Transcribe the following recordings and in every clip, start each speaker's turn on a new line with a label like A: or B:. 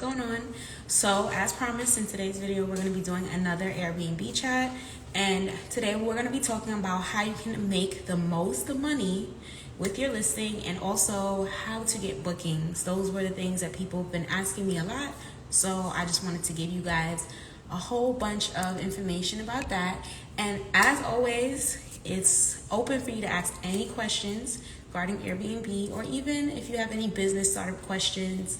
A: Going on. So as promised, in today's video we're going to be doing another Airbnb chat, and today we're going to be talking about how you can make the most money with your listing and also how to get bookings. Those were the things that people have been asking me a lot, so I just wanted to give you guys a whole bunch of information about that. And as always, it's open for you to ask any questions regarding Airbnb, or even if you have any business startup questions,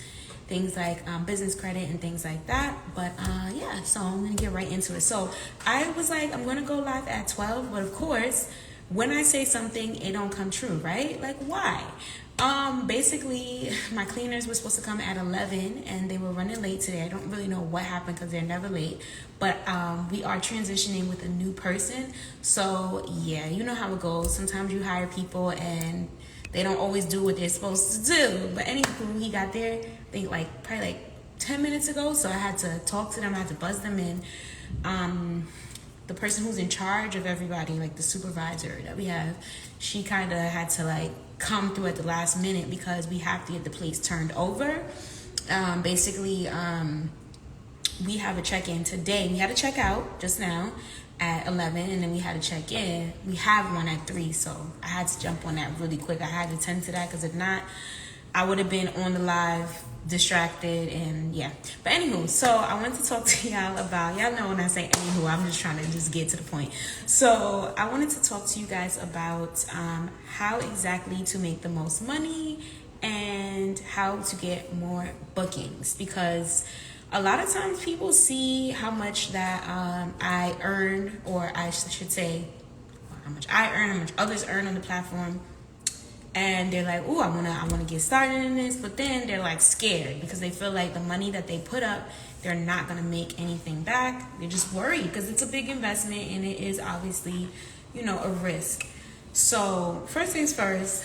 A: things like business credit and things like that. But yeah, so I'm gonna get right into it. So I was like, I'm gonna go live at 12, but of course when I say something, it don't come true, right? Like, why? Basically my cleaners were supposed to come at 11 and they were running late today. I don't really know what happened because they're never late, but we are transitioning with a new person. So yeah, you know how it goes. Sometimes you hire people and they don't always do what they're supposed to do. But anywho, he got there, I think probably 10 minutes ago. So I had to talk to them, I had to buzz them in. The person who's in charge of everybody, like the supervisor that we have, she kind of had to come through at the last minute because we have to get the place turned over. Basically, we have a check-in today. We had a check-out just now at 11, and then we had a check-in. We have one at 3, so I had to jump on that really quick. I had to tend to that because if not, I would have been on the live distracted, and yeah. But anywho, so I wanted to talk to y'all about, y'all know when I say anywho, I'm just trying to just get to the point. So I wanted to talk to you guys about how exactly to make the most money and how to get more bookings, because a lot of times people see how much that I earn, or I should say how much I earn, how much others earn on the platform, and they're like, "Ooh, I wanna get started in this," but then they're scared because they feel like the money that they put up, they're not gonna make anything back. They're just worried because it's a big investment and it is obviously, a risk. So first things first,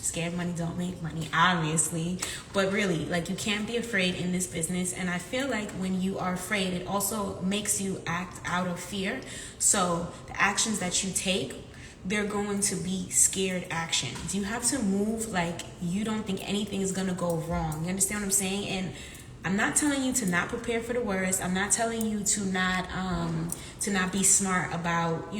A: scared money don't make money, obviously, but really, you can't be afraid in this business. And I feel like when you are afraid, it also makes you act out of fear. So the actions that you take, they're going to be scared actions. You have to move like you don't think anything is going to go wrong. You understand what I'm saying? And I'm not telling you to not prepare for the worst. I'm not telling you to not be smart about,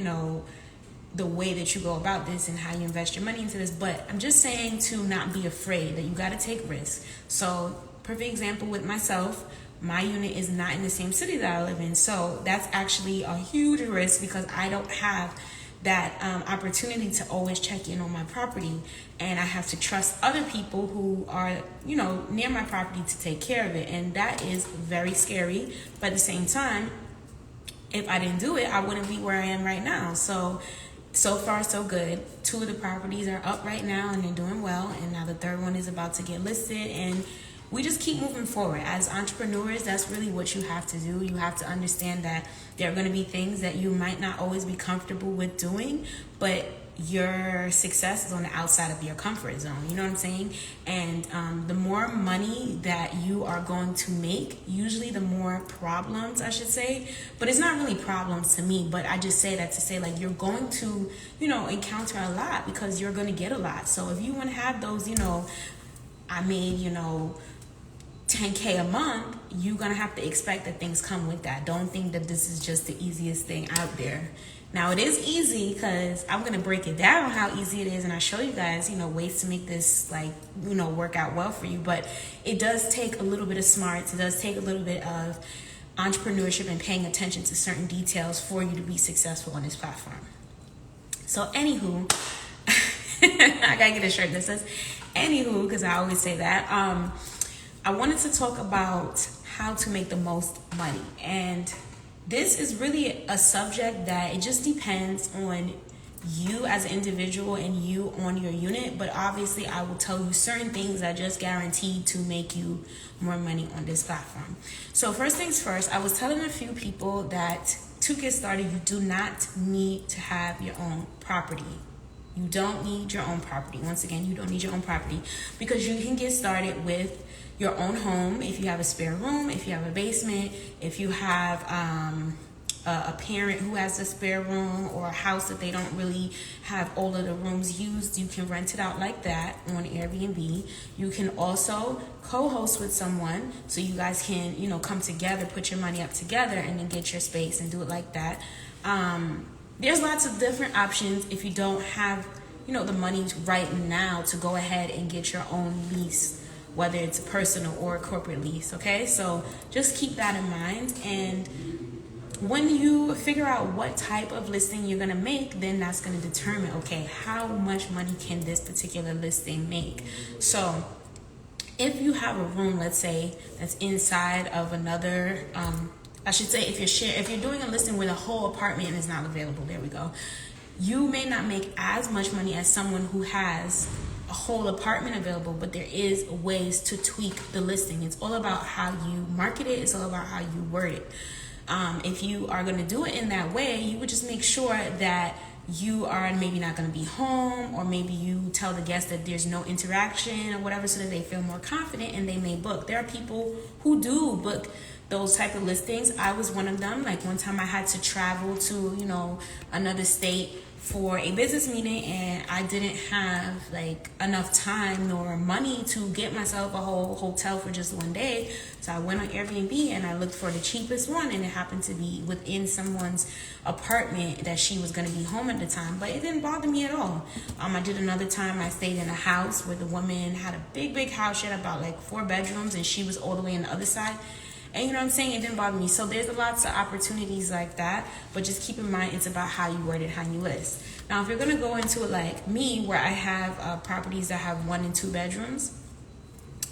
A: the way that you go about this and how you invest your money into this, but I'm just saying to not be afraid, that you got to take risks. So perfect example with myself, my unit is not in the same city that I live in, so that's actually a huge risk because I don't have that opportunity to always check in on my property, and I have to trust other people who are near my property to take care of it, and that is very scary. But at the same time, if I didn't do it, I wouldn't be where I am right now. So far, so good. 2 of the properties are up right now and they're doing well. And now the 3rd one is about to get listed. And we just keep moving forward. As entrepreneurs, that's really what you have to do. You have to understand that there are going to be things that you might not always be comfortable with doing, but your success is on the outside of your comfort zone. You know what I'm saying? And the more money that you are going to make, usually the more problems, I should say. But it's not really problems to me, but I just say that to say you're going to, encounter a lot because you're going to get a lot. So if you want to have those, I made, 10K a month, you're going to have to expect that things come with that. Don't think that this is just the easiest thing out there. Now, it is easy because I'm going to break it down how easy it is, and I show you guys, ways to make this, work out well for you. But it does take a little bit of smarts. It does take a little bit of entrepreneurship and paying attention to certain details for you to be successful on this platform. So, anywho, I got to get a shirt that says anywho because I always say that. I wanted to talk about how to make the most money, and this is really a subject that it just depends on you as an individual and you on your unit. But obviously I will tell you certain things that just guaranteed to make you more money on this platform. So first things first, I was telling a few people that to get started, you do not need to have your own property. You don't need your own property. Once again, you don't need your own property because you can get started with your own home if you have a spare room, if you have a basement, if you have a parent who has a spare room or a house that they don't really have all of the rooms used, you can rent it out like that on Airbnb. You can also co-host with someone so you guys can, come together, put your money up together, and then get your space and do it like that. There's lots of different options if you don't have, the money right now to go ahead and get your own lease, whether it's a personal or a corporate lease, okay? So just keep that in mind. And when you figure out what type of listing you're gonna make, then that's gonna determine, okay, how much money can this particular listing make? So if you have a room, let's say, that's inside of another, if you're doing a listing where the whole apartment is not available, there we go, you may not make as much money as someone who has a whole apartment available, but there is ways to tweak the listing. It's all about how you market it. It's all about how you word it. If you are going to do it in that way, you would just make sure that you are maybe not going to be home, or maybe you tell the guests that there's no interaction or whatever, so that they feel more confident and they may book. There are people who do book those type of listings. I was one of them. Like one time I had to travel to, another state for a business meeting, and I didn't have like enough time nor money to get myself a whole hotel for just one day. So I went on Airbnb and I looked for the cheapest one, and it happened to be within someone's apartment that she was going to be home at the time, but it didn't bother me at all. I did another time, I stayed in a house where the woman had a big house. She had about like 4 bedrooms, and she was all the way on the other side. And you know what I'm saying? It didn't bother me. So there's lots of opportunities like that. But just keep in mind, it's about how you word it, how you list. Now, if you're going to go into it like me, where I have properties that have 1 and 2 bedrooms,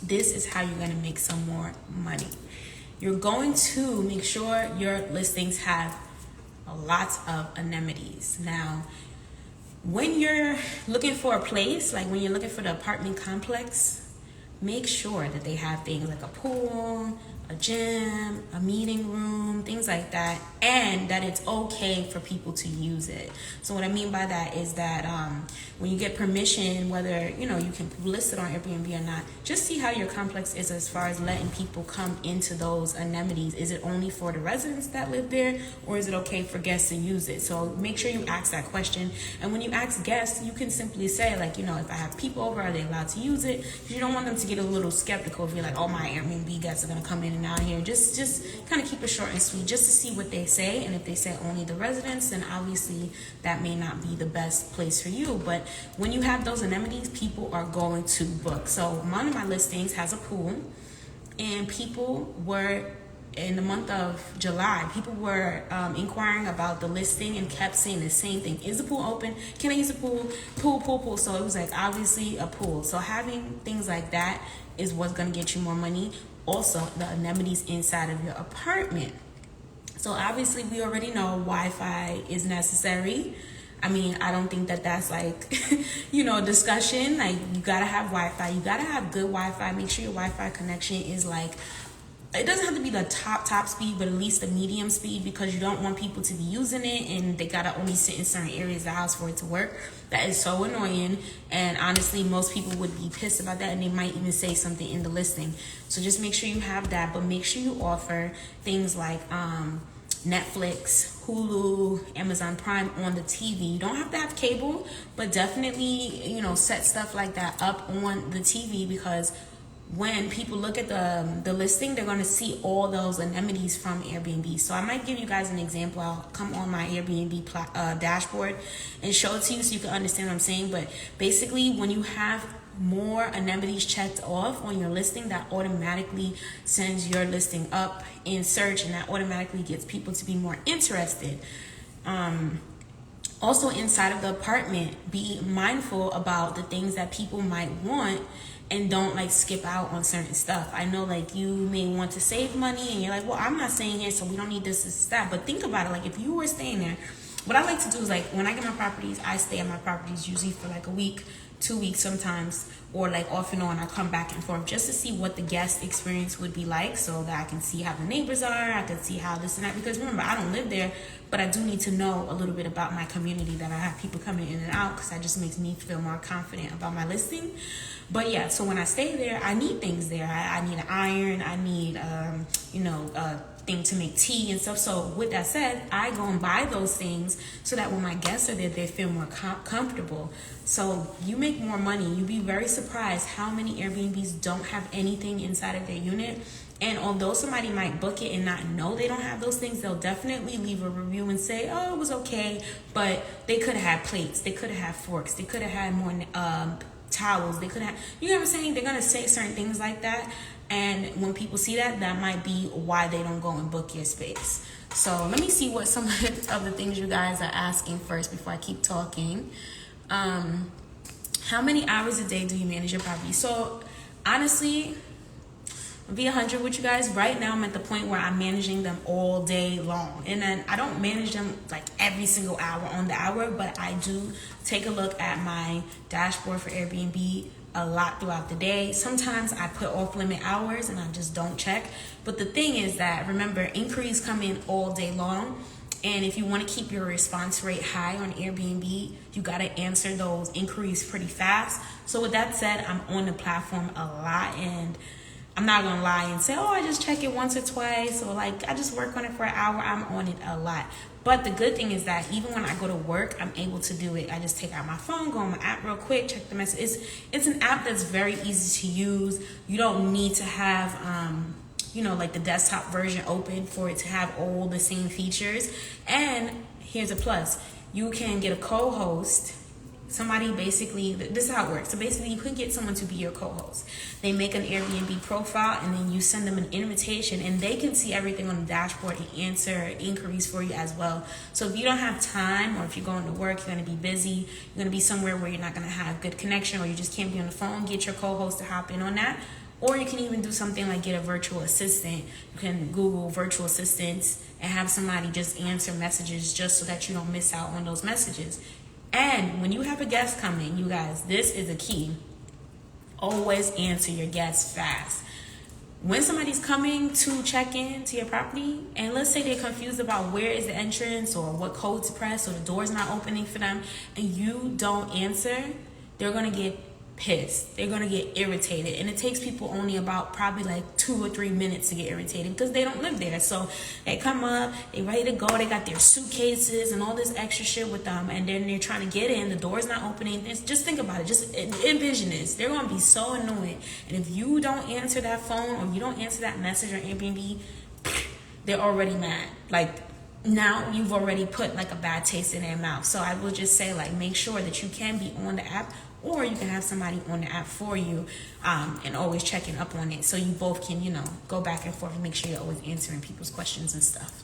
A: this is how you're going to make some more money. You're going to make sure your listings have a lot of amenities. Now, when you're looking for a place, like when you're looking for the apartment complex, make sure that they have things like a pool, a gym, a meeting room, things like that, and that it's okay for people to use it. So what I mean by that is that when you get permission, whether you can list it on Airbnb or not, just see how your complex is as far as letting people come into those amenities. Is it only for the residents that live there, or is it okay for guests to use it? So make sure you ask that question. And when you ask guests, you can simply say like, if I have people over, are they allowed to use it? Because you don't want them to get a little skeptical if you're like, oh, my Airbnb guests are going to come in and out here. Just kind of keep it short and sweet, just to see what they say. And if they say only the residents, then obviously that may not be the best place for you. But when you have those amenities, people are going to book. So one of my listings has a pool, and people were, in the month of July, people were inquiring about the listing and kept saying the same thing. Is the pool open? Can I use the pool? Pool. So it was like obviously a pool. So having things like that is what's going to get you more money. Also, the amenities inside of your apartment. So obviously we already know Wi-Fi is necessary. I don't think that that's like, discussion. Like, you gotta have Wi-Fi. You gotta have good Wi-Fi. Make sure your Wi-Fi connection is like, it doesn't have to be the top speed, but at least the medium speed, because you don't want people to be using it and they gotta only sit in certain areas of the house for it to work. That is so annoying, and honestly most people would be pissed about that, and they might even say something in the listing. So just make sure you have that, but make sure you offer things like Netflix, Hulu, Amazon Prime on the TV. You don't have to have cable, but definitely set stuff like that up on the TV, because when people look at the listing, they're going to see all those amenities from Airbnb. So I might give you guys an example. I'll come on my Airbnb dashboard and show it to you so you can understand what I'm saying. But basically, when you have more amenities checked off on your listing, that automatically sends your listing up in search, and that automatically gets people to be more interested. Also, inside of the apartment, be mindful about the things that people might want, and don't like skip out on certain stuff. I know like you may want to save money, and you're like, well, I'm not staying here, so we don't need this, that. But think about it, like if you were staying there, what I like to do is like when I get my properties, I stay at my properties usually for like a week, 2 weeks sometimes, or like off and on. I come back and forth just to see what the guest experience would be like, so that I can see how the neighbors are, I can see how this and that. Because remember, I don't live there, but I do need to know a little bit about my community, that I have people coming in and out, because that just makes me feel more confident about my listing. But yeah, so when I stay there, I need things there. I need an iron, I need thing to make tea and stuff. So with that said, I go and buy those things so that when my guests are there, they feel more comfortable. So you make more money. You'd be very surprised how many Airbnbs don't have anything inside of their unit. And although somebody might book it and not know they don't have those things, they'll definitely leave a review and say, oh, it was okay, but they could have had plates, they could have had forks, they could have had more towels, they could have, you know what I'm saying? They're going to say certain things like that. And when people see that, that might be why they don't go and book your space. So let me see what some of the things you guys are asking first before I keep talking. How many hours a day do you manage your property? So honestly, I'll be 100 with you guys. Right now, I'm at the point where I'm managing them all day long. And then I don't manage them like every single hour on the hour, but I do take a look at my dashboard for Airbnb a lot throughout the day. Sometimes I put off limit hours and I just don't check. But the thing is that, remember, inquiries come in all day long. And if you want to keep your response rate high on Airbnb, you got to answer those inquiries pretty fast. So with that said, I'm on the platform a lot, and I'm not going to lie and say, oh, I just check it once or twice, or like I just work on it for an hour. I'm on it a lot. But the good thing is that even when I go to work, I'm able to do it. I just take out my phone, go on my app real quick, check the message. It's an app that's very easy to use. You don't need to have, like the desktop version open for it to have all the same features. And here's a plus. You can get a co-host. Somebody basically, this is how it works. So basically, you can get someone to be your co-host. They make an Airbnb profile, and then you send them an invitation, and they can see everything on the dashboard and answer inquiries for you as well. So if you don't have time, or if you're going to work, you're going to be busy, you're going to be somewhere where you're not going to have good connection, or you just can't be on the phone, get your co-host to hop in on that. Or you can even do something like get a virtual assistant. You can Google virtual assistants and have somebody just answer messages just so that you don't miss out on those messages. And when you have a guest coming, you guys, this is a key. Always answer your guests fast. When somebody's coming to check in to your property, and let's say they're confused about where is the entrance or what code to press, or the door's not opening for them, and you don't answer, they're going to get pissed. They're going to get irritated. And it takes people only about probably like 2 or 3 minutes to get irritated because they don't live there. So they come up, they ready to go, they got their suitcases and all this extra shit with them, and then they're trying to get in, the door's not opening. Just think about it. Just envision this. They're going to be so annoyed. And if you don't answer that phone or you don't answer that message on Airbnb, they're already mad. Like, now you've already put like a bad taste in their mouth. So I will just say, like, make sure that you can be on the app, or you can have somebody on the app for you, and always checking up on it, so you both can, go back and forth and make sure you're always answering people's questions and stuff.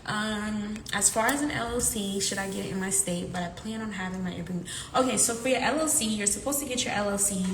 A: As far as an LLC, should I get it in my state? But I plan on having my Airbnb. Okay, so for your LLC, you're supposed to get your LLC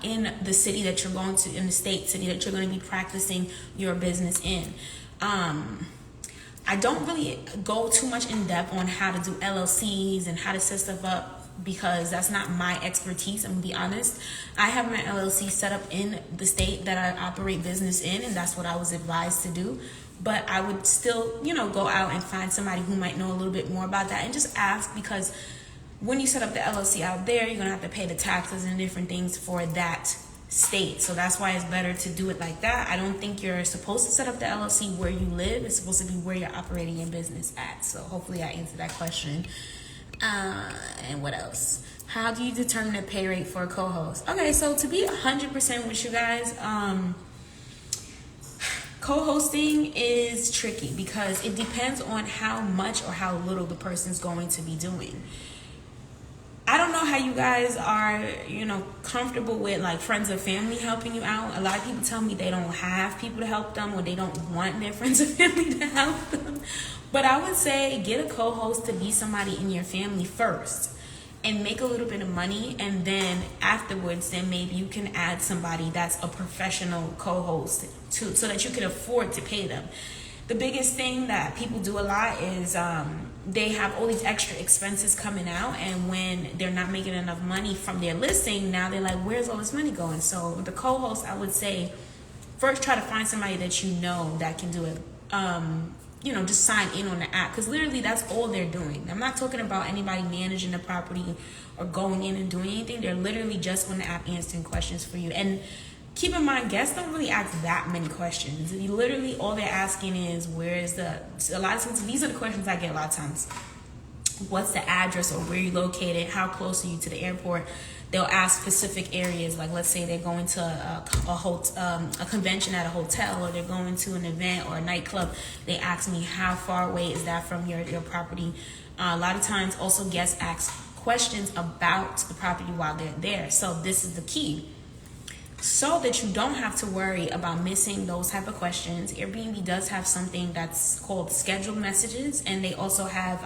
A: in the city that you're going to, in the city that you're going to be practicing your business in. I don't really go too much in depth on how to do LLCs and how to set stuff up, because that's not my expertise. I'm gonna be honest. I have my LLC set up in the state that I operate business in, and that's what I was advised to do. But I would still, go out and find somebody who might know a little bit more about that and just ask, because when you set up the LLC out there, you're gonna have to pay the taxes and different things for that state. So that's why it's better to do it like that. I don't think you're supposed to set up the LLC where you live. It's supposed to be where you're operating your business at. So hopefully I answered that question. And what else? How do you determine the pay rate for a co-host? Okay, so to be 100% with you guys, co-hosting is tricky because it depends on how much or how little the person's going to be doing. I don't know how you guys are, comfortable with like friends or family helping you out. A lot of people tell me they don't have people to help them, or they don't want their friends or family to help them. But I would say get a co-host to be somebody in your family first and make a little bit of money, and then afterwards, then maybe you can add somebody that's a professional co-host too, so that you can afford to pay them. The biggest thing that people do a lot is they have all these extra expenses coming out, and when they're not making enough money from their listing, now they're like, where's all this money going? So with the co-host, I would say first try to find somebody that you know that can do it. Just sign in on the app, because literally that's all they're doing. I'm not talking about anybody managing the property or going in and doing anything. They're literally just on the app answering questions for you. And keep in mind, guests don't really ask that many questions. Literally, all they're asking is, a lot of times, these are the questions I get a lot of times. What's the address or where you're located? How close are you to the airport? They'll ask specific areas, like let's say they're going to a convention at a hotel, or they're going to an event or a nightclub. They ask me, how far away is that from your property? A lot of times also guests ask questions about the property while they're there. So this is the key. So that you don't have to worry about missing those type of questions, Airbnb does have something that's called scheduled messages, and they also have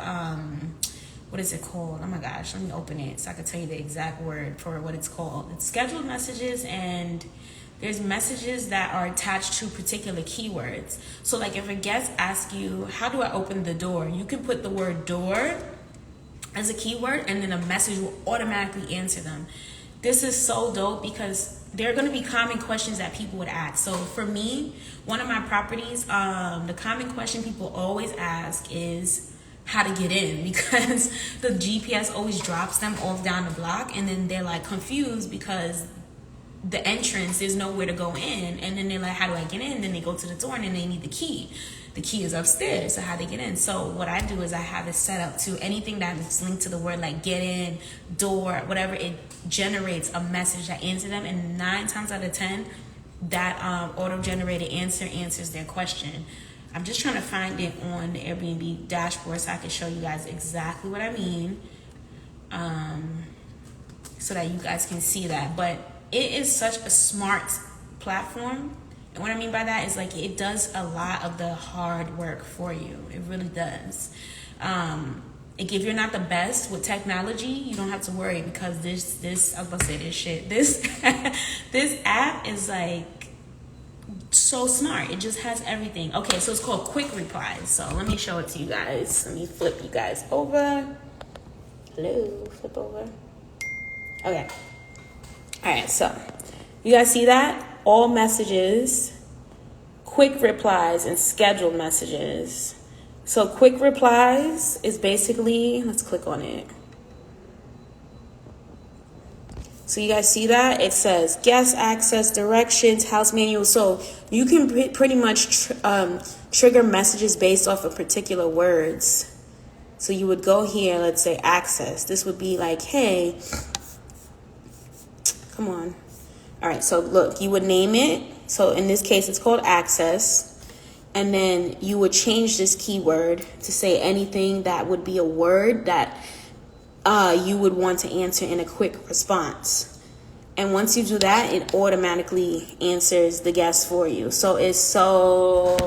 A: what is it called? Oh my gosh, let me open it so I can tell you the exact word for what it's called. It's scheduled messages, and there's messages that are attached to particular keywords. So like if a guest asks you, how do I open the door? You can put the word door as a keyword, and then a message will automatically answer them. This is so dope because there are going to be common questions that people would ask. So for me, one of my properties, the common question people always ask is how to get in, because the GPS always drops them off down the block, and then they're like confused because the entrance, there's nowhere to go in, and then they're like, how do I get in? Then they go to the door, and then they need the key. The key is upstairs, so how they get in. So what I do is I have it set up to anything that is linked to the word like get in, door, whatever, it generates a message that answers them, and 9 times out of 10 that auto-generated answer answers their question. I'm just trying to find it on the Airbnb dashboard so I can show you guys exactly what I mean, so that you guys can see that. But it is such a smart platform. And what I mean by that is like it does a lot of the hard work for you. It really does. If you're not the best with technology, you don't have to worry, because this I was about to say this shit. This app is like so smart. It just has everything. Okay, so it's called Quick Replies. So let me show it to you guys. Let me flip you guys over. Hello, flip over. Okay. All right, so you guys see that? All messages, quick replies, and scheduled messages. So quick replies is basically, let's click on it. So you guys see that? It says guest access, directions, house manual. So you can pretty much trigger messages based off of particular words. So you would go here, let's say access. This would be like, hey, come on. All right, so look, you would name it. So in this case, it's called access. And then you would change this keyword to say anything that would be a word that you would want to answer in a quick response. And once you do that, it automatically answers the guest for you. So it's so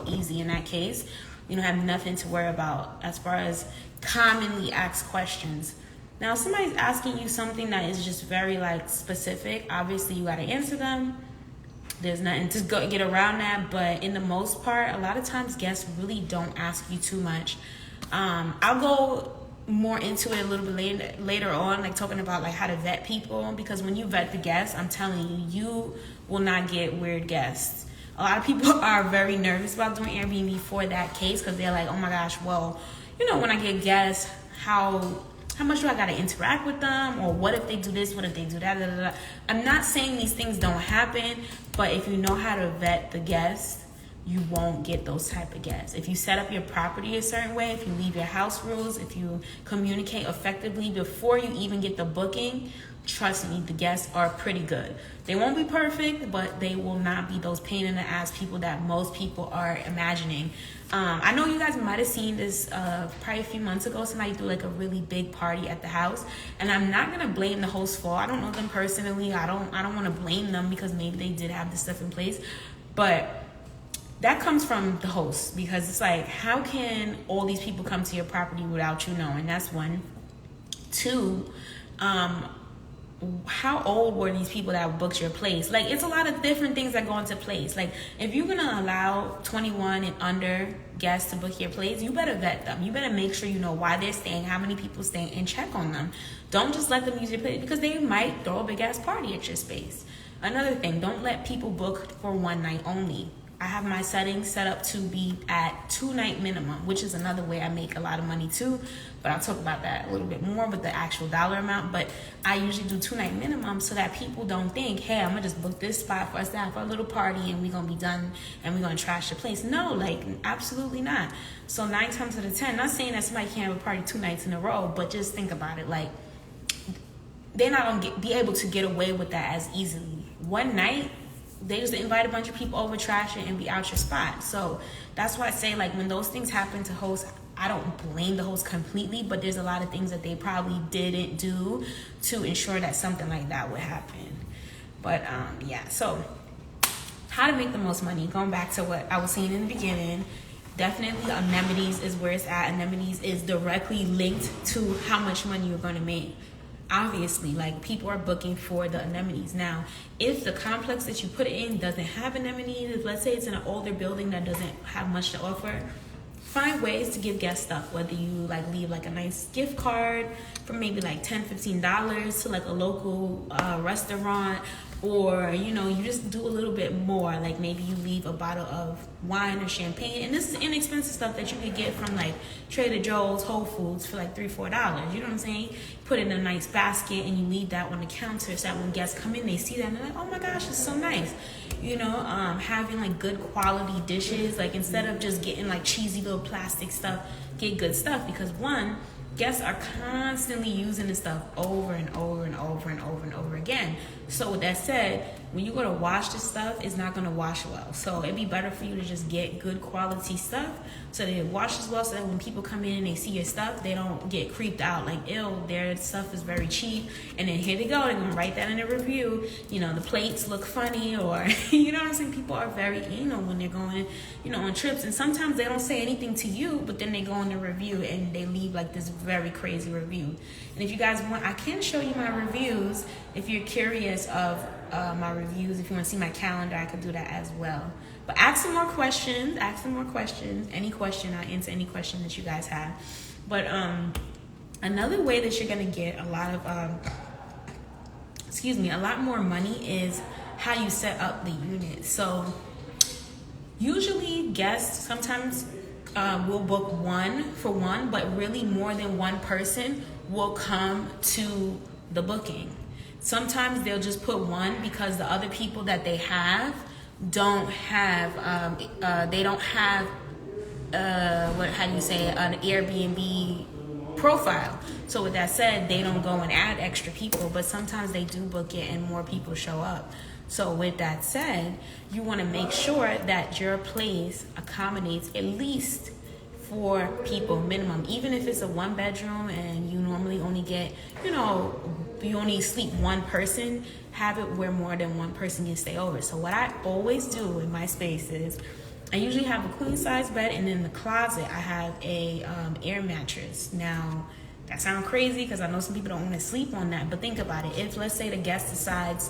A: easy in that case. You don't have nothing to worry about as far as commonly asked questions. Now, if somebody's asking you something that is just very like specific, obviously you got to answer them. There's nothing to go get around that. But in the most part, a lot of times guests really don't ask you too much. I'll go more into it a little bit later on, like talking about like how to vet people, because when you vet the guests, I'm telling you, you will not get weird guests. A lot of people are very nervous about doing Airbnb for that case, because they're like, oh my gosh, well, you know, when I get guests, how much do I got to interact with them? Or what if they do this? What if they do that? Da, da, da. I'm not saying these things don't happen, but if you know how to vet the guests, you won't get those type of guests. If you set up your property a certain way, if you leave your house rules, if you communicate effectively before you even get the booking, trust me, the guests are pretty good. They won't be perfect, but they will not be those pain in the ass people that most people are imagining. I know you guys might have seen this probably a few months ago. Somebody threw like a really big party at the house, and I'm not gonna blame the host for. I don't know them personally. I don't want to blame them, because maybe they did have this stuff in place, but that comes from the host, because it's like, how can all these people come to your property without you knowing? That's one. Two, how old were these people that booked your place? Like, it's a lot of different things that go into place. Like, if you're gonna allow 21 and under guests to book your place, you better vet them. You better make sure you know why they're staying, how many people staying, and check on them. Don't just let them use your place, because they might throw a big ass party at your space. Another thing, don't let people book for one night only. I have my settings set up to be at 2-night minimum, which is another way I make a lot of money too. But I'll talk about that a little bit more with the actual dollar amount. But I usually do 2-night minimum so that people don't think, hey, I'm gonna just book this spot for us to have a little party and we're gonna be done and we're gonna trash the place. No, like absolutely not. So 9 times out of 10, not saying that somebody can't have a party 2 nights in a row, but just think about it. Like, they're not gonna be able to get away with that as easily. One night, they just invite a bunch of people over, trash it, and be out your spot. So that's why I say, like, when those things happen to hosts, I don't blame the host completely, but there's a lot of things that they probably didn't do to ensure that something like that would happen. But yeah, so how to make the most money. Going back to what I was saying in the beginning, definitely amenities is where it's at. Amenities is directly linked to how much money you're going to make. Obviously, like, people are booking for the amenities. Now, if the complex that you put it in doesn't have amenities, if let's say it's in an older building that doesn't have much to offer, find ways to give guests stuff, whether you like leave like a nice gift card for maybe like $10-15 to like a local restaurant, or you know, you just do a little bit more, like maybe you leave a bottle of wine or champagne, and this is inexpensive stuff that you could get from like Trader Joe's, Whole Foods for like $3-4, you know what I'm saying? Put it in a nice basket and you leave that on the counter so that when guests come in, they see that and they're like, oh my gosh, it's so nice. You know, having like good quality dishes, like instead of just getting like cheesy little plastic stuff, get good stuff, because one, guests are constantly using this stuff over and over and over and over and over again. So with that said, when you go to wash this stuff, it's not going to wash well. So it'd be better for you to just get good quality stuff so that it washes well, so that when people come in and they see your stuff, they don't get creeped out like, ew, their stuff is very cheap. And then here they go, they're going to write that in a review. You know, the plates look funny, or, you know what I'm saying? People are very anal when they're going, you know, on trips. And sometimes they don't say anything to you, but then they go in the review and they leave like this very crazy review. And if you guys want, I can show you my reviews if you're curious of my reviews. If you want to see my calendar, I could do that as well. But ask some more questions. Any question, I'll answer any question that you guys have. But another way that you're gonna get a lot of a lot more money is how you set up the unit. So usually guests sometimes will book one for one, but really more than one person will come to the booking. Sometimes they'll just put one because the other people that they have don't have an Airbnb profile. So with that said, they don't go and add extra people, but sometimes they do book it and more people show up. So with that said, you want to make sure that your place accommodates at least 4 people minimum. Even if it's a 1-bedroom and you normally only get, you know, you only sleep one person, have it where more than one person can stay over. So what I always do in my space is I usually have a queen size bed, and in the closet I have a air mattress. Now that sounds crazy because I know some people don't want to sleep on that, but think about it. If let's say the guest decides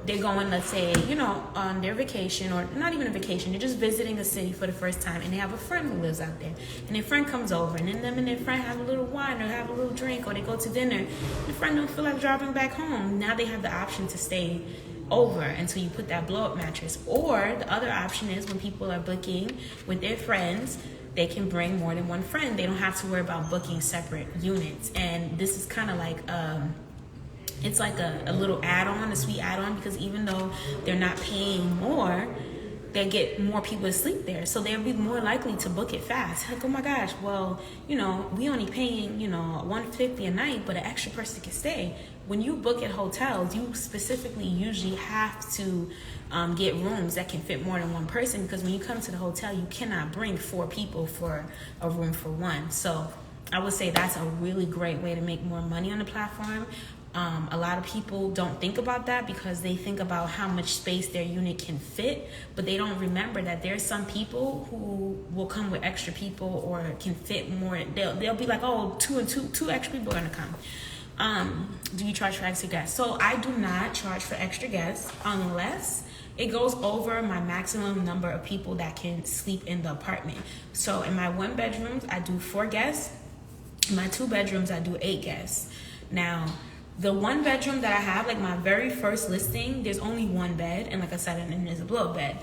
A: they're going, let's say, you know, on their vacation, or not even a vacation, they're just visiting a city for the first time, and they have a friend who lives out there, and their friend comes over, and then them and their friend have a little wine or have a little drink, or they go to dinner, the friend don't feel like driving back home. Now they have the option to stay over until you put that blow-up mattress. Or the other option is when people are booking with their friends, they can bring more than one friend. They don't have to worry about booking separate units. And this is kind of like it's like a little add-on, a sweet add-on, because even though they're not paying more, they get more people to sleep there, so they'll be more likely to book it fast. Like, oh my gosh, well, you know, we only paying, you know, $150 a night, but an extra person can stay. When you book at hotels, you specifically usually have to get rooms that can fit more than one person, because when you come to the hotel, you cannot bring 4 people for a room for one. So I would say that's a really great way to make more money on the platform. A lot of people don't think about that because they think about how much space their unit can fit, but they don't remember that there's some people who will come with extra people or can fit more. They'll be like, oh, two extra people are gonna come. Do you charge for extra guests? So I do not charge for extra guests unless it goes over my maximum number of people that can sleep in the apartment. So in my 1 bedrooms, I do 4 guests. In my 2 bedrooms, I do 8 guests. Now, the 1 bedroom that I have, like my very first listing, there's only 1 bed, and like I said, and there's a blow-up bed.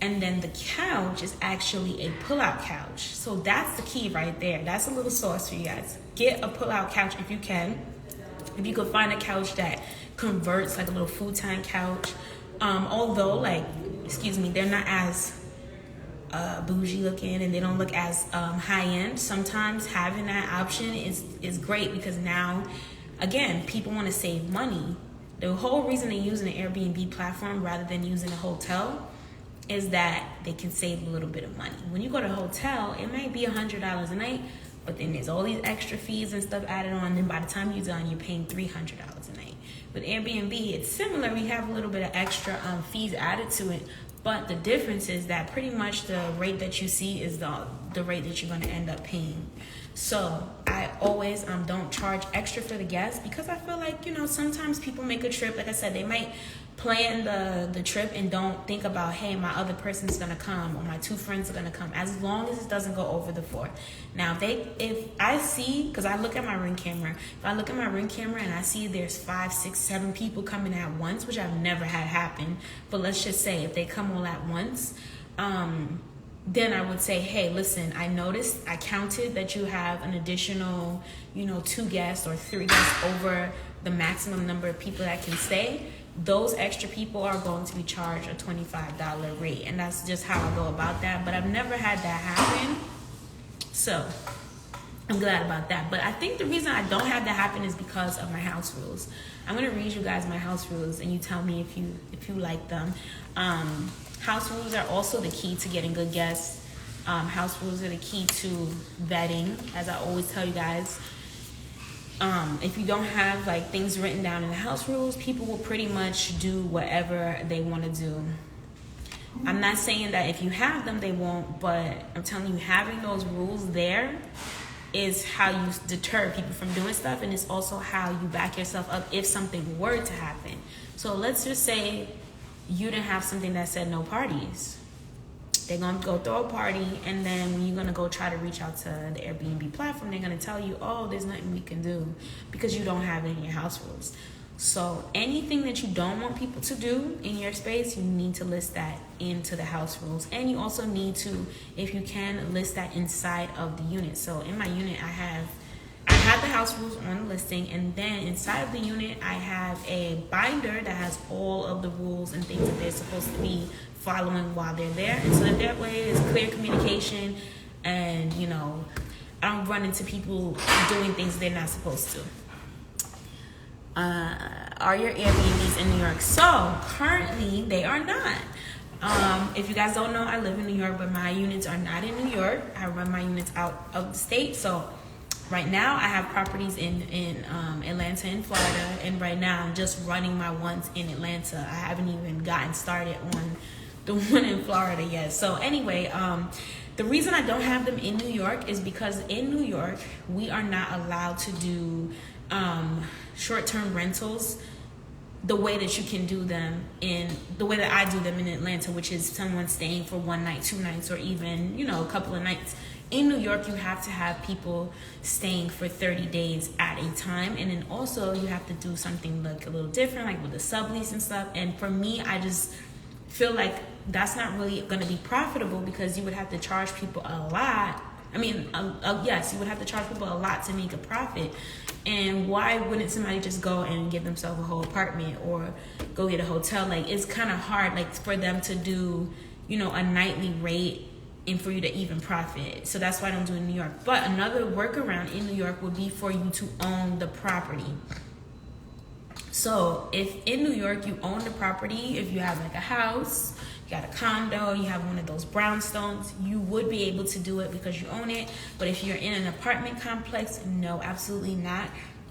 A: And then the couch is actually a pull-out couch. So that's the key right there. That's a little sauce for you guys. Get a pull-out couch if you can. If you could find a couch that converts, like a little futon couch. Although, like, they're not as bougie looking and they don't look as high-end. Sometimes having that option is great, because now, again, people want to save money. The whole reason they're using an Airbnb platform rather than using a hotel is that they can save a little bit of money. When you go to a hotel, it might be $100 a night, but then there's all these extra fees and stuff added on, and by the time you're done, you're paying $300 a night. With Airbnb, it's similar. We have a little bit of extra fees added to it, but the difference is that pretty much the rate that you see is the rate that you're going to end up paying. So I always don't charge extra for the guests, because I feel like, sometimes people make a trip. Like I said, they might plan the trip and don't think about, hey, my other person's gonna come or my 2 friends are gonna come, as long as it doesn't go over the 4. Now, if I see, because I look at my Ring camera, if I look at my Ring camera and I see there's 5, 6, 7 people coming at once, which I've never had happen, but let's just say if they come all at once, then I would say, hey, listen, I counted that you have an additional, 2 guests or 3 guests over the maximum number of people that can stay. Those extra people are going to be charged a $25 rate, and that's just how I go about that. But I've never had that happen, so I'm glad about that. But I think the reason I don't have that happen is because of my house rules. I'm gonna read you guys my house rules, and you tell me if you like them. House rules are also the key to getting good guests. House rules are the key to vetting, as I always tell you guys. If you don't have like things written down in the house rules, people will pretty much do whatever they want to do. I'm not saying that if you have them, they won't, but I'm telling you, having those rules there is how you deter people from doing stuff, and it's also how you back yourself up if something were to happen. So let's just say you didn't have something that said no parties. They're going to go throw a party, and then when you're going to go try to reach out to the Airbnb platform, they're going to tell you, oh, there's nothing we can do, because you don't have it in your house rules. So anything that you don't want people to do in your space, you need to list that into the house rules. And you also need to, if you can, list that inside of the unit. So in my unit, I have the house rules on the listing, and then inside of the unit, I have a binder that has all of the rules and things that they're supposed to be following while they're there. And so that way it's clear communication, and I don't run into people doing things they're not supposed to. Are your Airbnbs in New York? So currently they are not. If you guys don't know, I live in New York, but my units are not in New York. I run my units out of the state. So right now I have properties in Atlanta and Florida, and right now I'm just running my ones in Atlanta. I haven't even gotten started on the one in Florida yet. So anyway, the reason I don't have them in New York is because in New York, we are not allowed to do short-term rentals the way that you can do them the way that I do them in Atlanta, which is someone staying for 1 night, 2 nights, or even, a couple of nights. In New York, you have to have people staying for 30 days at a time. And then also you have to do something like a little different, like with the sublease and stuff. And for me, I just feel like that's not really going to be profitable, because you would have to charge people a lot. Yes, you would have to charge people a lot to make a profit. And why wouldn't somebody just go and get themselves a whole apartment or go get a hotel? Like, it's kind of hard, like, for them to do, a nightly rate and for you to even profit. So that's why I don't do it in New York. But another workaround in New York would be for you to own the property. So if in New York you own the property, if you have like a house, you got a condo, you have one of those brownstones, you would be able to do it because you own it. But if you're in an apartment complex, no, absolutely not.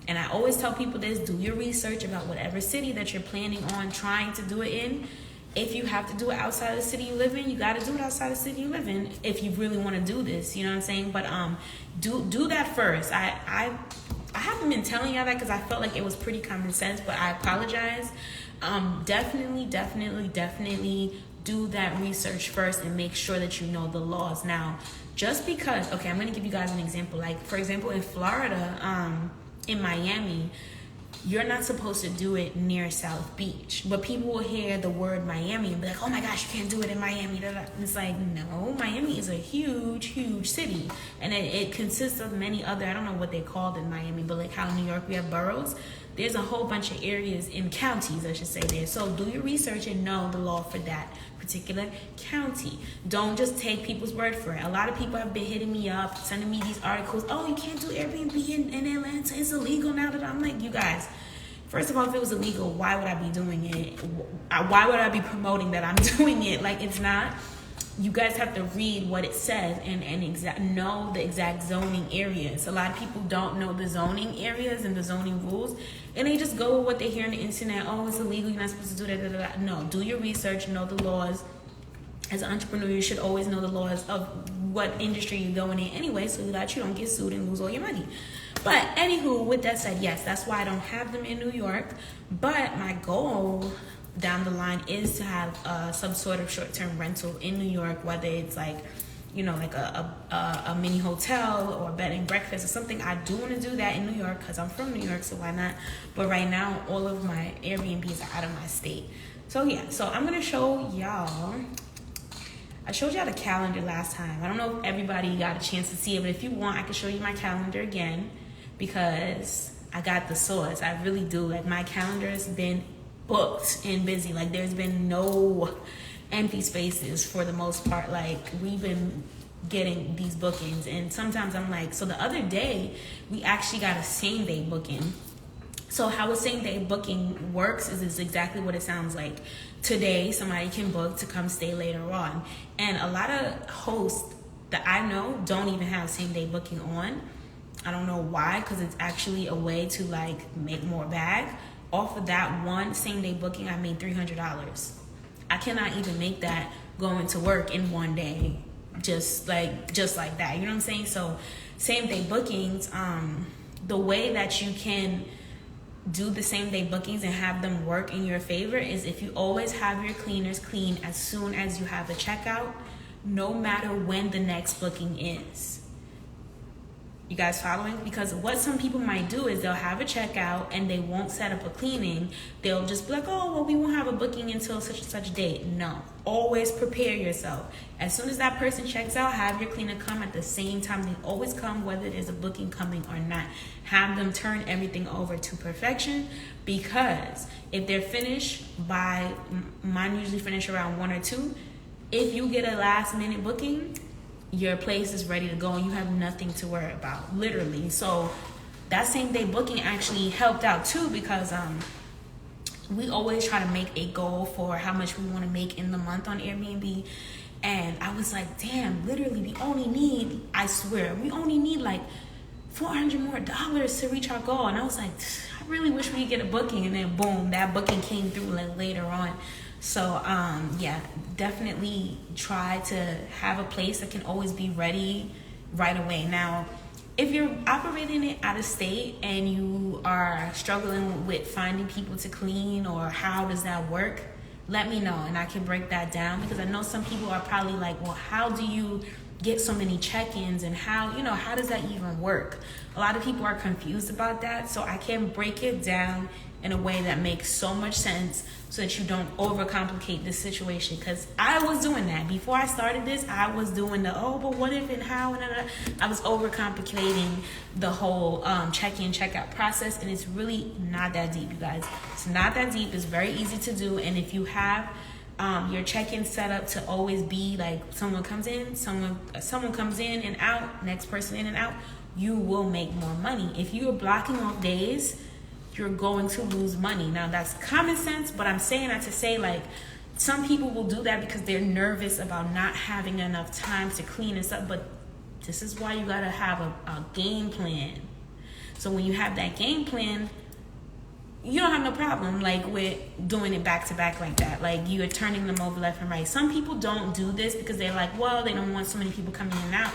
A: And I always tell people this: do your research about whatever city that you're planning on trying to do it in. If you have to do it outside of the city you live in, you got to do it outside of the city you live in if you really want to do this. You know what I'm saying? But do that first. I haven't been telling y'all that because I felt like it was pretty common sense, but I apologize. Definitely do that research first and make sure that you know the laws. Now, just because, I'm going to give you guys an example. Like, for example, in Florida, in Miami, you're not supposed to do it near South Beach. But people will hear the word Miami and be like, oh my gosh, you can't do it in Miami. And it's like, no, Miami is a huge, huge city. And it consists of many other, I don't know what they called in Miami, but like how in New York we have boroughs. There's a whole bunch of areas in counties, I should say, there. So do your research and know the law for that particular county. Don't just take people's word for it. A lot of people have been hitting me up, sending me these articles. Oh, you can't do Airbnb in Atlanta. It's illegal now. That I'm like, you guys, first of all, if it was illegal, why would I be doing it? Why would I be promoting that I'm doing it? Like, it's not. You guys have to read what it says and know the exact zoning areas. A lot of people don't know the zoning areas and the zoning rules, and they just go with what they hear on the internet. Oh, it's illegal, you're not supposed to do that. No, do your research, know the laws. As an entrepreneur, you should always know the laws of what industry you're going in anyway, so that you don't get sued and lose all your money. But anywho, with that said, yes, that's why I don't have them in New York. But my goal down the line is to have some sort of short-term rental in New York, whether it's like, you know, like a mini hotel or a bed and breakfast or something. I do want to do that in New York because I'm from New York, so why not? But right now, all of my Airbnbs are out of my state. So yeah, so I'm going to show y'all. I showed y'all the calendar last time. I don't know if everybody got a chance to see it, but if you want, I can show you my calendar again because I got the sauce. I really do. Like, my calendar has been booked and busy. Like, there's been no empty spaces for the most part. Like, we've been getting these bookings, and sometimes I'm like, so the other day we actually got a same day booking. So how a same day booking works is exactly what it sounds like. Today somebody can book to come stay later on, and a lot of hosts that I know don't even have same day booking on. I don't know why, because it's actually a way to like make more bag. Off of that one same day booking, I made $300. I cannot even make that going to work in one day, just like that. You know what I'm saying? So same day bookings, the way that you can do the same day bookings and have them work in your favor is if you always have your cleaners clean as soon as you have a checkout, no matter when the next booking is. You guys following? Because what some people might do is they'll have a checkout and they won't set up a cleaning. They'll just be like, oh, well, we won't have a booking until such and such date. No, always prepare yourself. As soon as that person checks out, have your cleaner come at the same time. They always come whether there's a booking coming or not. Have them turn everything over to perfection, because if they're finished by, mine usually finish around 1 or 2. If you get a last minute booking, your place is ready to go and you have nothing to worry about, literally. So that same day booking actually helped out too, because we always try to make a goal for how much we want to make in the month on Airbnb. And I was like, damn, literally we only need, I swear, we only need like $400 more to reach our goal. And I was like, I really wish we could get a booking. And then boom, that booking came through like later on. So yeah, definitely try to have a place that can always be ready right away. Now, if you're operating it out of state and you are struggling with finding people to clean, or how does that work, let me know and I can break that down, because I know some people are probably like, well, how do you get so many check-ins, and how does that even work? A lot of people are confused about that, so I can break it down in a way that makes so much sense so that you don't overcomplicate this situation. Because I was doing that before I started this. I was doing the but what if and how, and I was overcomplicating the whole check-in check-out process, and it's really not that deep, you guys. It's not that deep. It's very easy to do. And if you have your check-in set up to always be like someone comes in, someone comes in and out, next person in and out, you will make more money. If you're blocking off days, you're going to lose money. Now, that's common sense, but I'm saying that to say, like, some people will do that because they're nervous about not having enough time to clean and stuff. But this is why you gotta have a game plan. So when you have that game plan, you don't have no problem like with doing it back to back like that. Like, you're turning them over left and right. Some people don't do this because they're like, well, they don't want so many people coming in and out.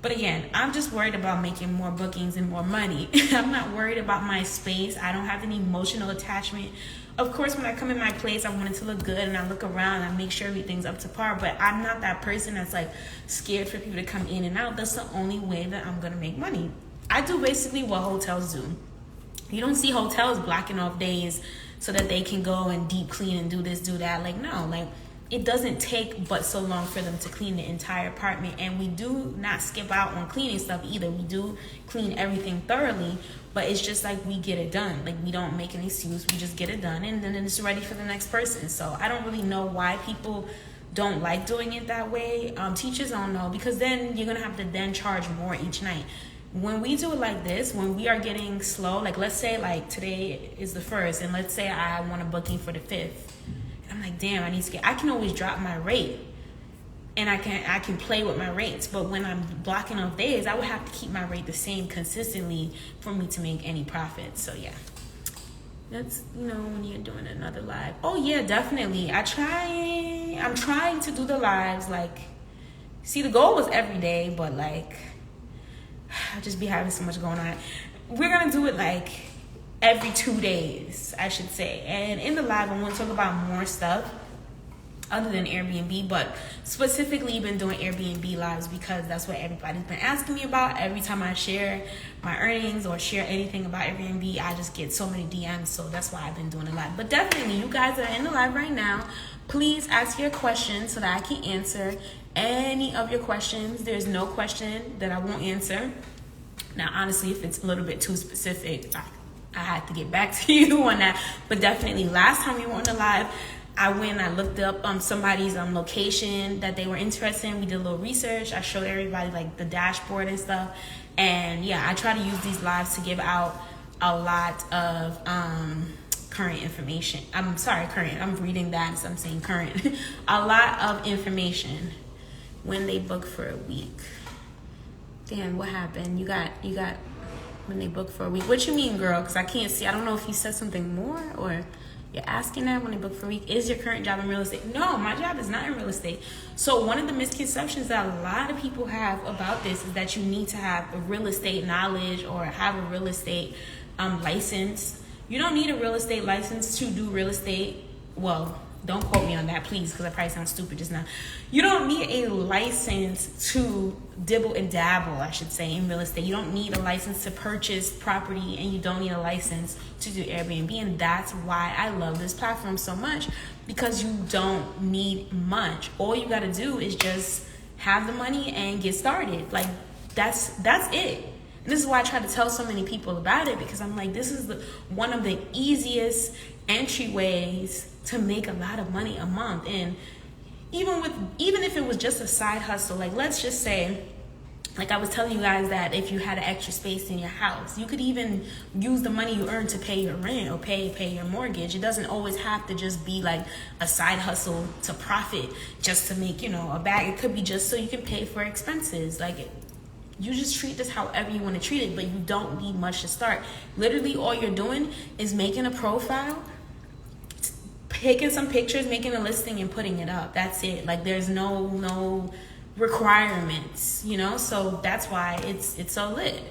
A: But again, I'm just worried about making more bookings and more money. I'm not worried about my space. I don't have any emotional attachment. Of course, when I come in my place, I want it to look good, and I look around and I make sure everything's up to par. But I'm not that person that's like scared for people to come in and out. That's the only way that I'm gonna make money. I do basically what hotels do. You don't see hotels blocking off days so that they can go and deep clean and do this, do that. Like, no, like, it doesn't take but so long for them to clean the entire apartment. And we do not skip out on cleaning stuff either. We do clean everything thoroughly, but it's just like we get it done. Like, we don't make an excuse, we just get it done, and then it's ready for the next person. So I don't really know why people don't like doing it that way. Teachers don't know, because then you're gonna have to then charge more each night. When we do it like this, when we are getting slow, like let's say like today is the 1st, and let's say I want a booking for the 5th. I'm like, damn, I can always drop my rate, and I can play with my rates. But when I'm blocking off days, I would have to keep my rate the same consistently for me to make any profit. So yeah, that's, when you're doing another live. Oh yeah, definitely. I'm trying to do the lives. Like, see, the goal was every day, but like, I just be having so much going on. We're gonna do it like every 2 days, I should say. And in the live, I want to talk about more stuff other than Airbnb, but specifically been doing Airbnb lives because that's what everybody's been asking me about. Every time I share my earnings or share anything about Airbnb, I just get so many DMs. So that's why I've been doing a live. But definitely, you guys are in the live right now. Please ask your questions so that I can answer any of your questions. There's no question that I won't answer. Now, honestly, if it's a little bit too specific, I had to get back to you on that. But definitely, last time we were on the live, I went and I looked up somebody's location that they were interested in. We did a little research. I showed everybody like the dashboard and stuff. And yeah, I try to use these lives to give out a lot of current information. I'm sorry, current. I'm reading that, so I'm saying current. A lot of information when they book for a week. Damn, what happened? You got when they book for a week. What you mean, girl? Because I can't see. I don't know if you said something more or you're asking that when they book for a week. Is your current job in real estate? No, my job is not in real estate. So one of the misconceptions that a lot of people have about this is that you need to have a real estate knowledge or have a real estate license. You don't need a real estate license to do real estate. Well, don't quote me on that, please, because I probably sound stupid just now. You don't need a license to dibble and dabble, I should say, in real estate. You don't need a license to purchase property, and you don't need a license to do Airbnb. And that's why I love this platform so much, because you don't need much. All you got to do is just have the money and get started. Like, that's it. And this is why I try to tell so many people about it, because I'm like, this is one of the easiest entryways to make a lot of money a month. And even if it was just a side hustle, like let's just say, like I was telling you guys that if you had an extra space in your house, you could even use the money you earn to pay your rent or pay your mortgage. It doesn't always have to just be like a side hustle to profit just to make, a bag. It could be just so you can pay for expenses. Like, you just treat this however you want to treat it, but you don't need much to start. Literally, all you're doing is making a profile, taking some pictures, making a listing, and putting it up. That's it. Like, there's no requirements, So that's why it's so lit.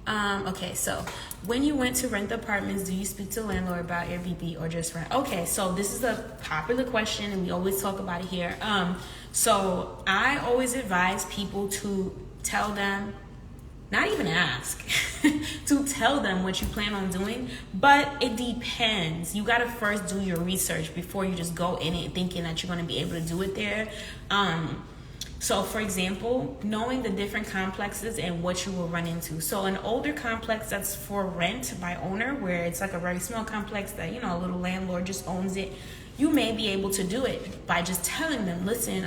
A: Okay, so when you went to rent the apartments, do you speak to the landlord about Airbnb or just rent? Okay, so this is a popular question, and we always talk about it here. So I always advise people to tell them, not even ask, to tell them what you plan on doing, but it depends. You gotta first do your research before you just go in it thinking that you're gonna be able to do it there. So for example, knowing the different complexes and what you will run into. So an older complex that's for rent by owner, where it's like a very small complex that, a little landlord just owns it, you may be able to do it by just telling them, listen,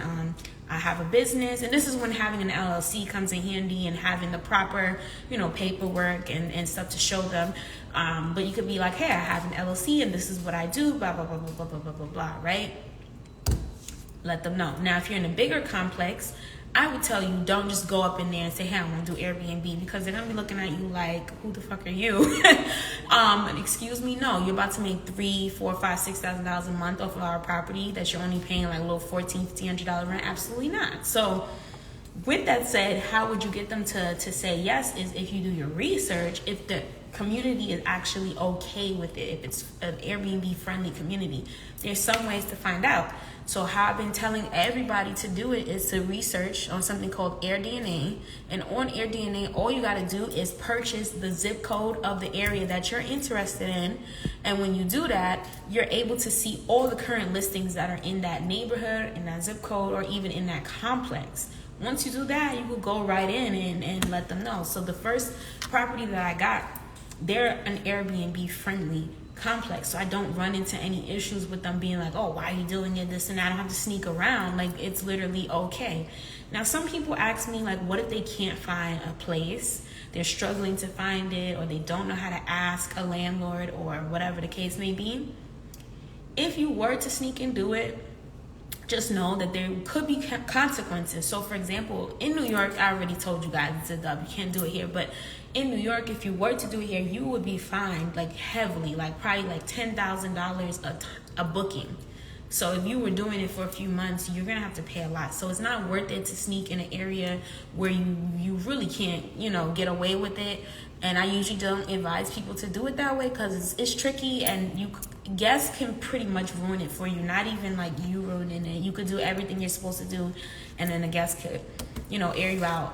A: I have a business, and this is when having an LLC comes in handy and having the proper, paperwork and stuff to show them. But you could be like, hey, I have an LLC and this is what I do, blah, blah, blah, blah, blah, blah, blah, blah, blah, right? Let them know. Now, if you're in a bigger complex, I would tell you, don't just go up in there and say, hey, I want to do Airbnb, because they're going to be looking at you like, who the fuck are you? Excuse me? No, you're about to make $3,000, $4,000, $5,000, $6,000 a month off of our property that you're only paying like a little $1,400, $1,500 rent. Absolutely not. So with that said, how would you get them to say yes is if you do your research, if the community is actually okay with it, if it's an Airbnb friendly community. There's some ways to find out. So how I've been telling everybody to do it is to research on something called AirDNA. And on AirDNA, all you got to do is purchase the zip code of the area that you're interested in. And when you do that, you're able to see all the current listings that are in that neighborhood, in that zip code, or even in that complex. Once you do that, you will go right in and let them know. So the first property that I got, they're an Airbnb friendly complex, so I don't run into any issues with them being like, oh, why are you doing it, this and that. I don't have to sneak around. Like, it's literally okay. Now, some people ask me, like, what if they can't find a place, they're struggling to find it, or they don't know how to ask a landlord, or whatever the case may be? If you were to sneak and do it, just know that there could be consequences. So for example, in New York, I already told you guys it's a dub, you can't do it here, but in New York, if you were to do it here, you would be fined like heavily, like probably like $10,000 a booking. So if you were doing it for a few months, you're gonna have to pay a lot. So it's not worth it to sneak in an area where you really can't, get away with it. And I usually don't advise people to do it that way because it's tricky, and guests can pretty much ruin it for you. Not even like you ruining it. You could do everything you're supposed to do, and then the guest could, air you out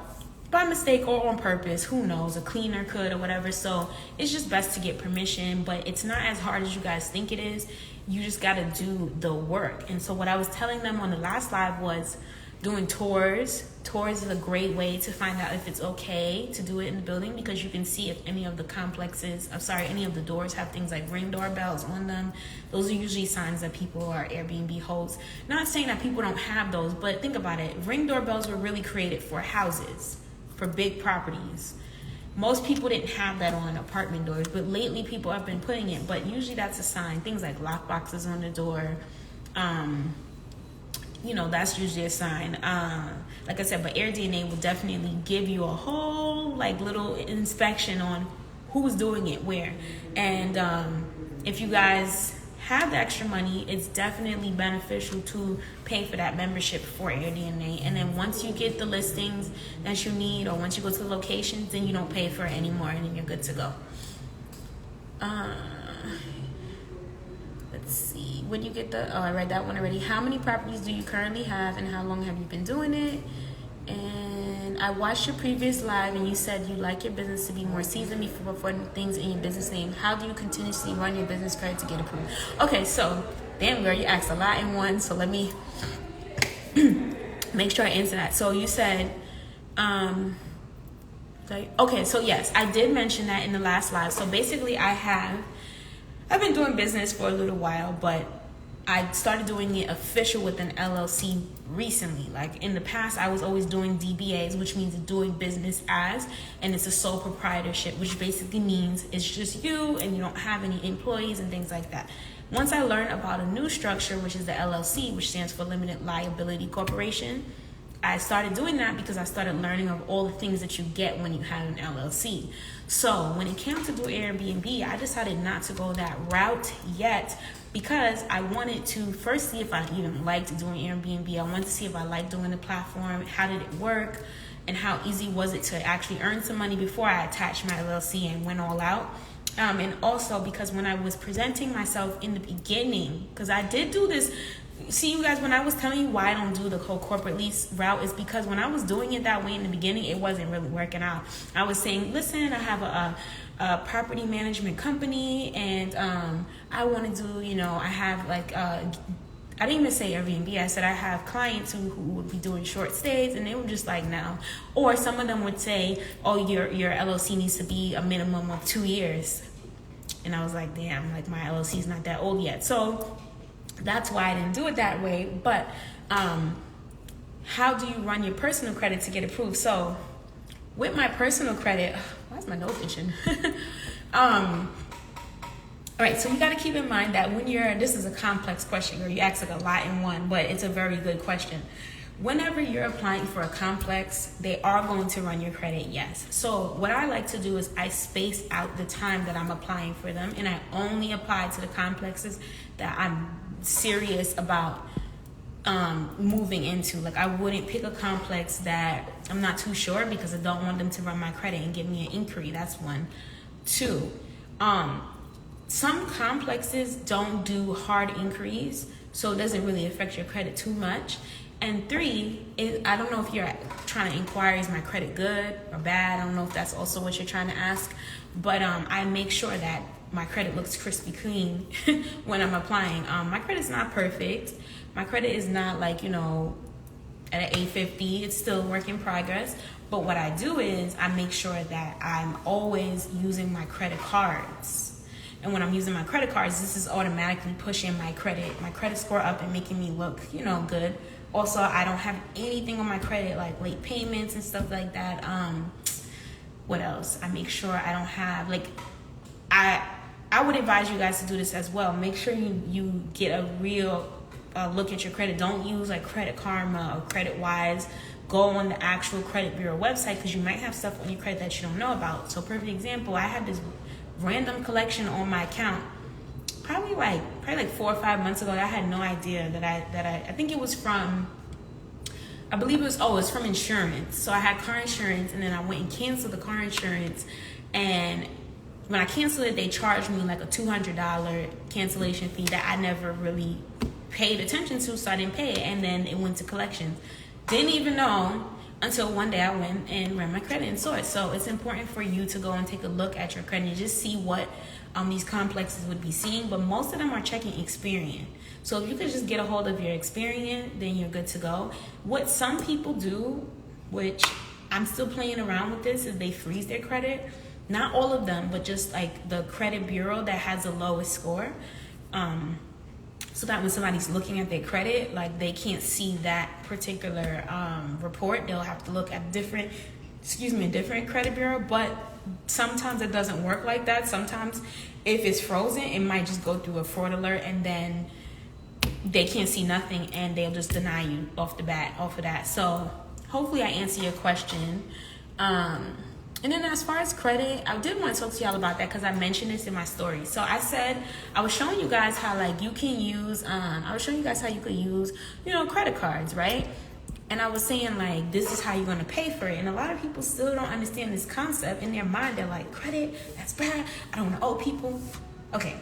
A: by mistake or on purpose. Who knows? A cleaner could or whatever. So it's just best to get permission, but it's not as hard as you guys think it is. You just got to do the work. And so what I was telling them on the last live was doing tours. Tours is a great way to find out if it's okay to do it in the building, because you can see if any of the any of the doors have things like Ring doorbells on them. Those are usually signs that people are Airbnb hosts. Not saying that people don't have those, but think about it. Ring doorbells were really created for houses, for big properties. Most people didn't have that on apartment doors, but lately people have been putting it. But usually that's a sign. Things like lock boxes on the door, that's usually a sign. Like I said, but AirDNA will definitely give you a whole little inspection on who's doing it where. And if you guys have the extra money, it's definitely beneficial to pay for that membership for AirDNA. And then once you get the listings that you need, or once you go to the locations, then you don't pay for it anymore, and then you're good to go. Let's see. When you get I read that one already. How many properties do you currently have, and how long have you been doing it? And I watched your previous live, and you said you like your business to be more seasoned before putting things in your business name. How do you continuously run your business credit to get approved? Okay, so damn girl, you asked a lot in one, so let me make sure I answer that. So you said, okay, so yes, I did mention that in the last live. So basically I've been doing business for a little while, but I started doing it official with an LLC recently. Like in the past, I was always doing DBAs, which means doing business as, and it's a sole proprietorship, which basically means it's just you and you don't have any employees and things like that. Once I learned about a new structure, which is the LLC, which stands for Limited Liability Corporation, I started doing that because I started learning of all the things that you get when you have an LLC. So when it came to do Airbnb, I decided not to go that route yet, because I wanted to first see if I even liked doing Airbnb. I wanted to see if I liked doing the platform, how did it work, and how easy was it to actually earn some money before I attached my LLC and went all out. And also because when I was presenting myself in the beginning, because I did do this, see you guys, when I was telling you why I don't do the whole corporate lease route, is because when I was doing it that way in the beginning, it wasn't really working out. I was saying, listen, I have a property management company, and I want to do, I have I didn't even say Airbnb. I said I have clients who would be doing short stays, and they were just like, no. Or some of them would say, oh, your LLC needs to be a minimum of 2 years. And I was like, damn, my LLC is not that old yet. So that's why I didn't do it that way. But how do you run your personal credit to get approved? So with my personal credit, why is my nose itching? All right, so you got to keep in mind that this is a complex question, or you ask a lot in one, but it's a very good question. Whenever you're applying for a complex, they are going to run your credit, yes. So what I like to do is I space out the time that I'm applying for them, and I only apply to the complexes that I'm serious about moving into. Like, I wouldn't pick a complex that I'm not too sure, because I don't want them to run my credit and give me an inquiry. That's one. Two, some complexes don't do hard inquiries, so it doesn't really affect your credit too much. And three, I don't know if you're trying to inquire, is my credit good or bad? I don't know if that's also what you're trying to ask, but I make sure that my credit looks crispy clean when I'm applying. My credit's not perfect. My credit is not like, at an 850. It's still a work in progress. But what I do is I make sure that I'm always using my credit cards. And when I'm using my credit cards, this is automatically pushing my credit score up and making me look, good. Also, I don't have anything on my credit like late payments and stuff like that. What else? I make sure I don't have I would advise you guys to do this as well. Make sure you get a real look at your credit. Don't use like Credit Karma or Credit Wise. Go on the actual credit bureau website, because you might have stuff on your credit that you don't know about. So, perfect example, I had this random collection on my account probably like 4 or 5 months ago. I had no idea that I think it was from, I believe it was from insurance. So I had car insurance, and then I went and canceled the car insurance, and when I canceled it, they charged me like a $200 cancellation fee that I never really paid attention to, so I didn't pay it, and then it went to collections. Didn't even know until one day I went and ran my credit and saw it. So it's important for you to go and take a look at your credit and just see what these complexes would be seeing. But most of them are checking Experian. So if you could just get a hold of your Experian, then you're good to go. What some people do, which I'm still playing around with this, is they freeze their credit. Not all of them, but just like the credit bureau that has the lowest score. So that when somebody's looking at their credit, like they can't see that particular report. They'll have to look at a different credit bureau. But sometimes it doesn't work like that. Sometimes if it's frozen, it might just go through a fraud alert, and then they can't see nothing, and they'll just deny you off of that. So hopefully I answer your question. And then as far as credit, I did want to talk to y'all about that, because I mentioned this in my story. So I said, I was showing you guys how you can use, you could use, credit cards, right? And I was saying this is how you're going to pay for it. And a lot of people still don't understand this concept. In their mind, they're like, credit, that's bad. I don't want to owe people. Okay.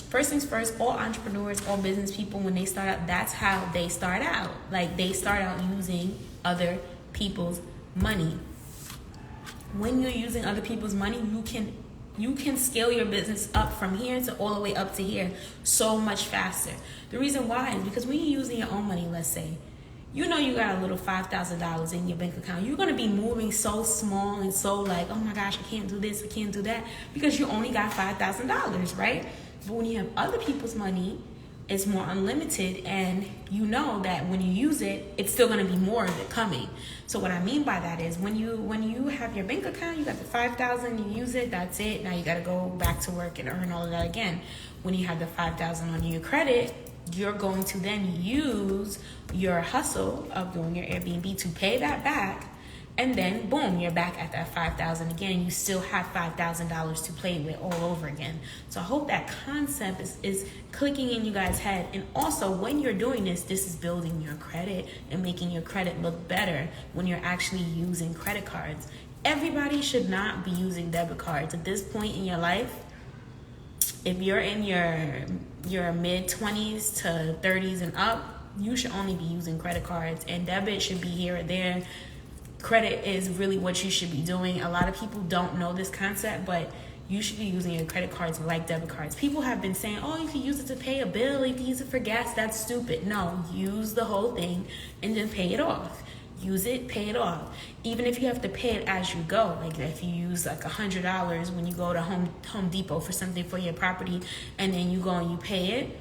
A: First things first, all entrepreneurs, all business people, when they start out, that's how they start out. They start out using other people's money. When you're using other people's money, you can scale your business up from here to all the way up to here so much faster. The reason why is because when you're using your own money, let's say, you got a little $5,000 in your bank account, you're going to be moving so small and so oh my gosh, I can't do this, I can't do that, because you only got $5,000, right? But when you have other people's money, it's more unlimited, and you know that when you use it, it's still going to be more of it coming. So what I mean by that is when you have your bank account, you got the $5,000, you use it, that's it. Now you got to go back to work and earn all of that again. When you have the $5,000 on your credit, you're going to then use your hustle of doing your Airbnb to pay that back. And then, boom, you're back at that $5,000 again. You still have $5,000 to play with all over again. So I hope that concept is clicking in you guys' head. And also, when you're doing this is building your credit and making your credit look better when you're actually using credit cards. Everybody should not be using debit cards. At this point in your life, if you're in your mid-20s to 30s and up, you should only be using credit cards. And debit should be here or there. Credit is really what you should be doing. A lot of people don't know this concept, but you should be using your credit cards like debit cards. People have been saying, oh, you can use it to pay a bill, you can use it for gas. That's stupid. No, use the whole thing and then pay it off. Use it, pay it off. Even if you have to pay it as you go, if you use $100 when you go to Home Depot for something for your property, and then you go and you pay it,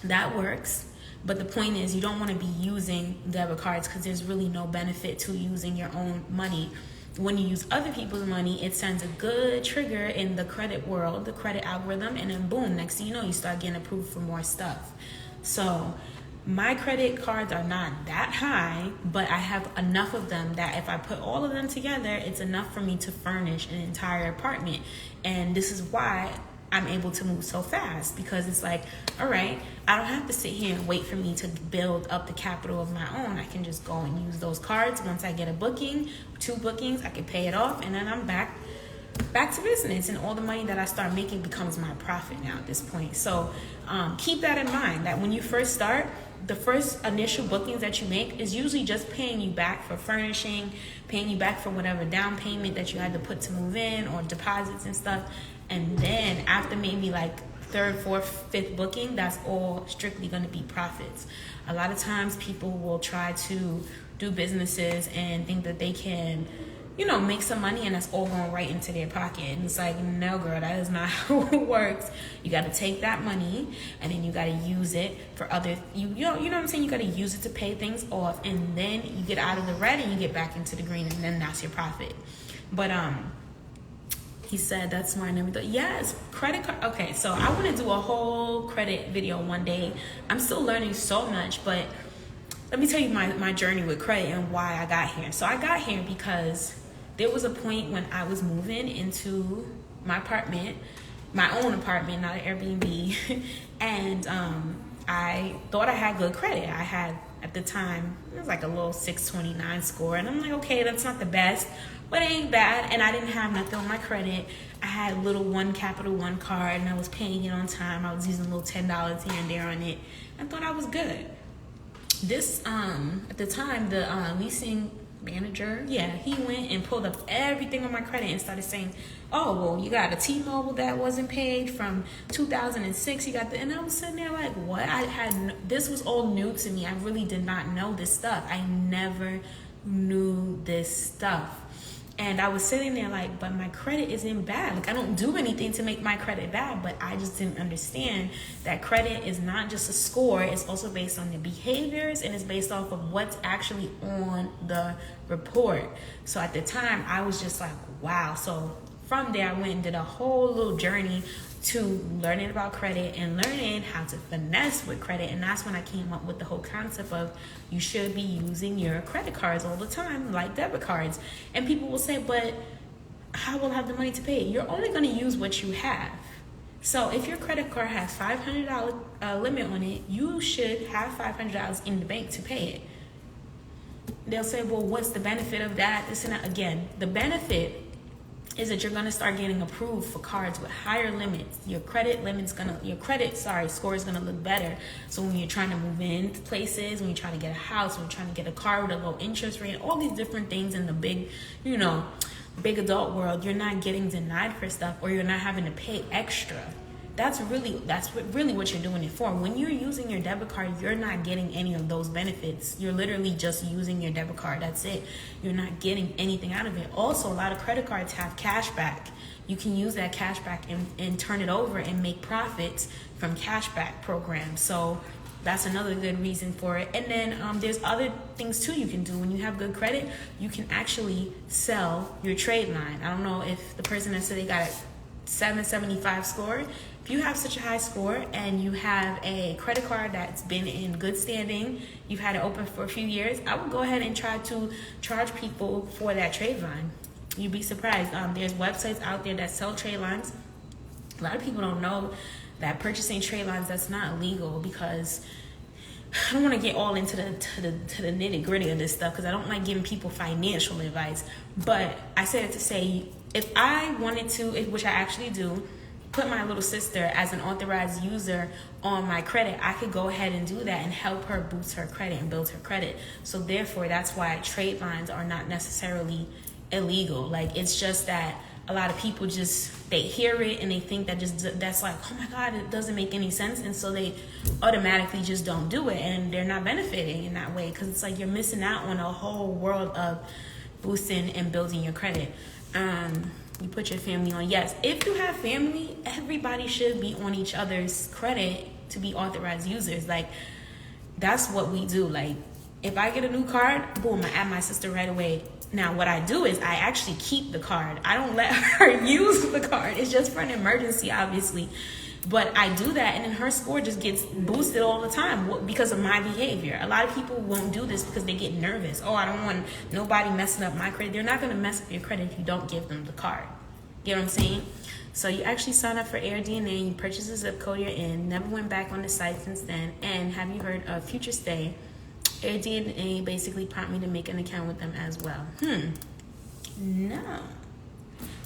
A: that works. But the point is, you don't want to be using debit cards because there's really no benefit to using your own money. When you use other people's money, it sends a good trigger in the credit world, the credit algorithm, and then boom, next thing you know, you start getting approved for more stuff. So my credit cards are not that high, but I have enough of them that if I put all of them together, it's enough for me to furnish an entire apartment. And this is why I'm able to move so fast, because it's like, all right, I don't have to sit here and wait for me to build up the capital of my own. I can just go and use those cards. Once I get a booking, 2 bookings, I can pay it off, and then I'm back to business, and all the money that I start making becomes my profit now at this point. So keep that in mind, that when you first start, the first initial bookings that you make is usually just paying you back for furnishing, paying you back for whatever down payment that you had to put to move in, or deposits and stuff. And then after maybe like 3rd, 4th, 5th booking, that's all strictly going to be profits. A lot of times people will try to do businesses and think that they can, make some money, and that's all going right into their pocket. And it's like, no, girl, that is not how it works. You got to take that money, and then you got to use it for other, you know what I'm saying? You got to use it to pay things off, and then you get out of the red and you get back into the green, and then that's your profit. But he said that's smart and everything. Yes, credit card. Okay, so I want to do a whole credit video one day. I'm still learning so much, but let me tell you my journey with credit and why I got here. So I got here because there was a point when I was moving into my apartment, my own apartment, not an Airbnb, and I thought I had good credit. I had, at the time, it was like a little 629 score, and I'm like, okay, that's not the best, but it ain't bad. And I didn't have nothing on my credit. I had a little Capital One card, and I was paying it on time. I was using a little $10 here and there on it. I thought I was good. This, at the time, the leasing manager, he went and pulled up everything on my credit and started saying, oh, well, you got a T-Mobile that wasn't paid from 2006. You got and I was sitting there like, what? This was all new to me. I really did not know this stuff. I never knew this stuff. And I was sitting there like, but my credit isn't bad. Like, I don't do anything to make my credit bad, but I just didn't understand that credit is not just a score. It's also based on the behaviors, and it's based off of what's actually on the report. So at the time, I was just like, wow. So from there, I went and did a whole little journey to learning about credit and learning how to finesse with credit. And that's when I came up with the whole concept of you should be using your credit cards all the time, like debit cards. And people will say, but how will I have the money to pay it? You're only going to use what you have. So if your credit card has $500 limit on it, you should have $500 in the bank to pay it. They'll say, well, what's the benefit of that? This and that. Again, the benefit is that you're going to start getting approved for cards with higher limits. Your credit score is going to look better. So when you're trying to move into places, when you're trying to get a house, when you're trying to get a car with a low interest rate, all these different things in the big adult world, you're not getting denied for stuff, or you're not having to pay extra. That's really what you're doing it for. When you're using your debit card, you're not getting any of those benefits. You're literally just using your debit card. That's it. You're not getting anything out of it. Also, a lot of credit cards have cash back. You can use that cash back and turn it over and make profits from cash back programs. So that's another good reason for it. And then there's other things too you can do. When you have good credit, you can actually sell your trade line. I don't know if the person that said they got a 775 score, if you have such a high score and you have a credit card that's been in good standing, you've had it open for a few years, I would go ahead and try to charge people for that trade line. You'd be surprised. There's websites out there that sell trade lines. A lot of people don't know that purchasing trade lines, that's not illegal, because I don't want to get all into the nitty gritty of this stuff, because I don't like giving people financial advice. But I said it to say, if I wanted to, which I actually do, put my little sister as an authorized user on my credit, I could go ahead and do that and help her boost her credit and build her credit. So therefore, that's why trade lines are not necessarily illegal. Like, it's just that a lot of people they hear it and they think that's like, oh my God, it doesn't make any sense. And so they automatically just don't do it, and they're not benefiting in that way, because it's like you're missing out on a whole world of boosting and building your credit. You put your family on. Yes, if you have family, everybody should be on each other's credit to be authorized users. Like, that's what we do. Like, if I get a new card, boom, I add my sister right away. Now, what I do is I actually keep the card. I don't let her use the card. It's just for an emergency, obviously. But I do that, and then her score just gets boosted all the time because of my behavior. A lot of people won't do this because they get nervous. Oh, I don't want nobody messing up my credit. They're not going to mess up your credit if you don't give them the card. You know what I'm saying? So you actually signed up for AirDNA, you purchased a zip code you're in, never went back on the site since then, and have you heard of Future Stay? AirDNA basically prompted me to make an account with them as well. No.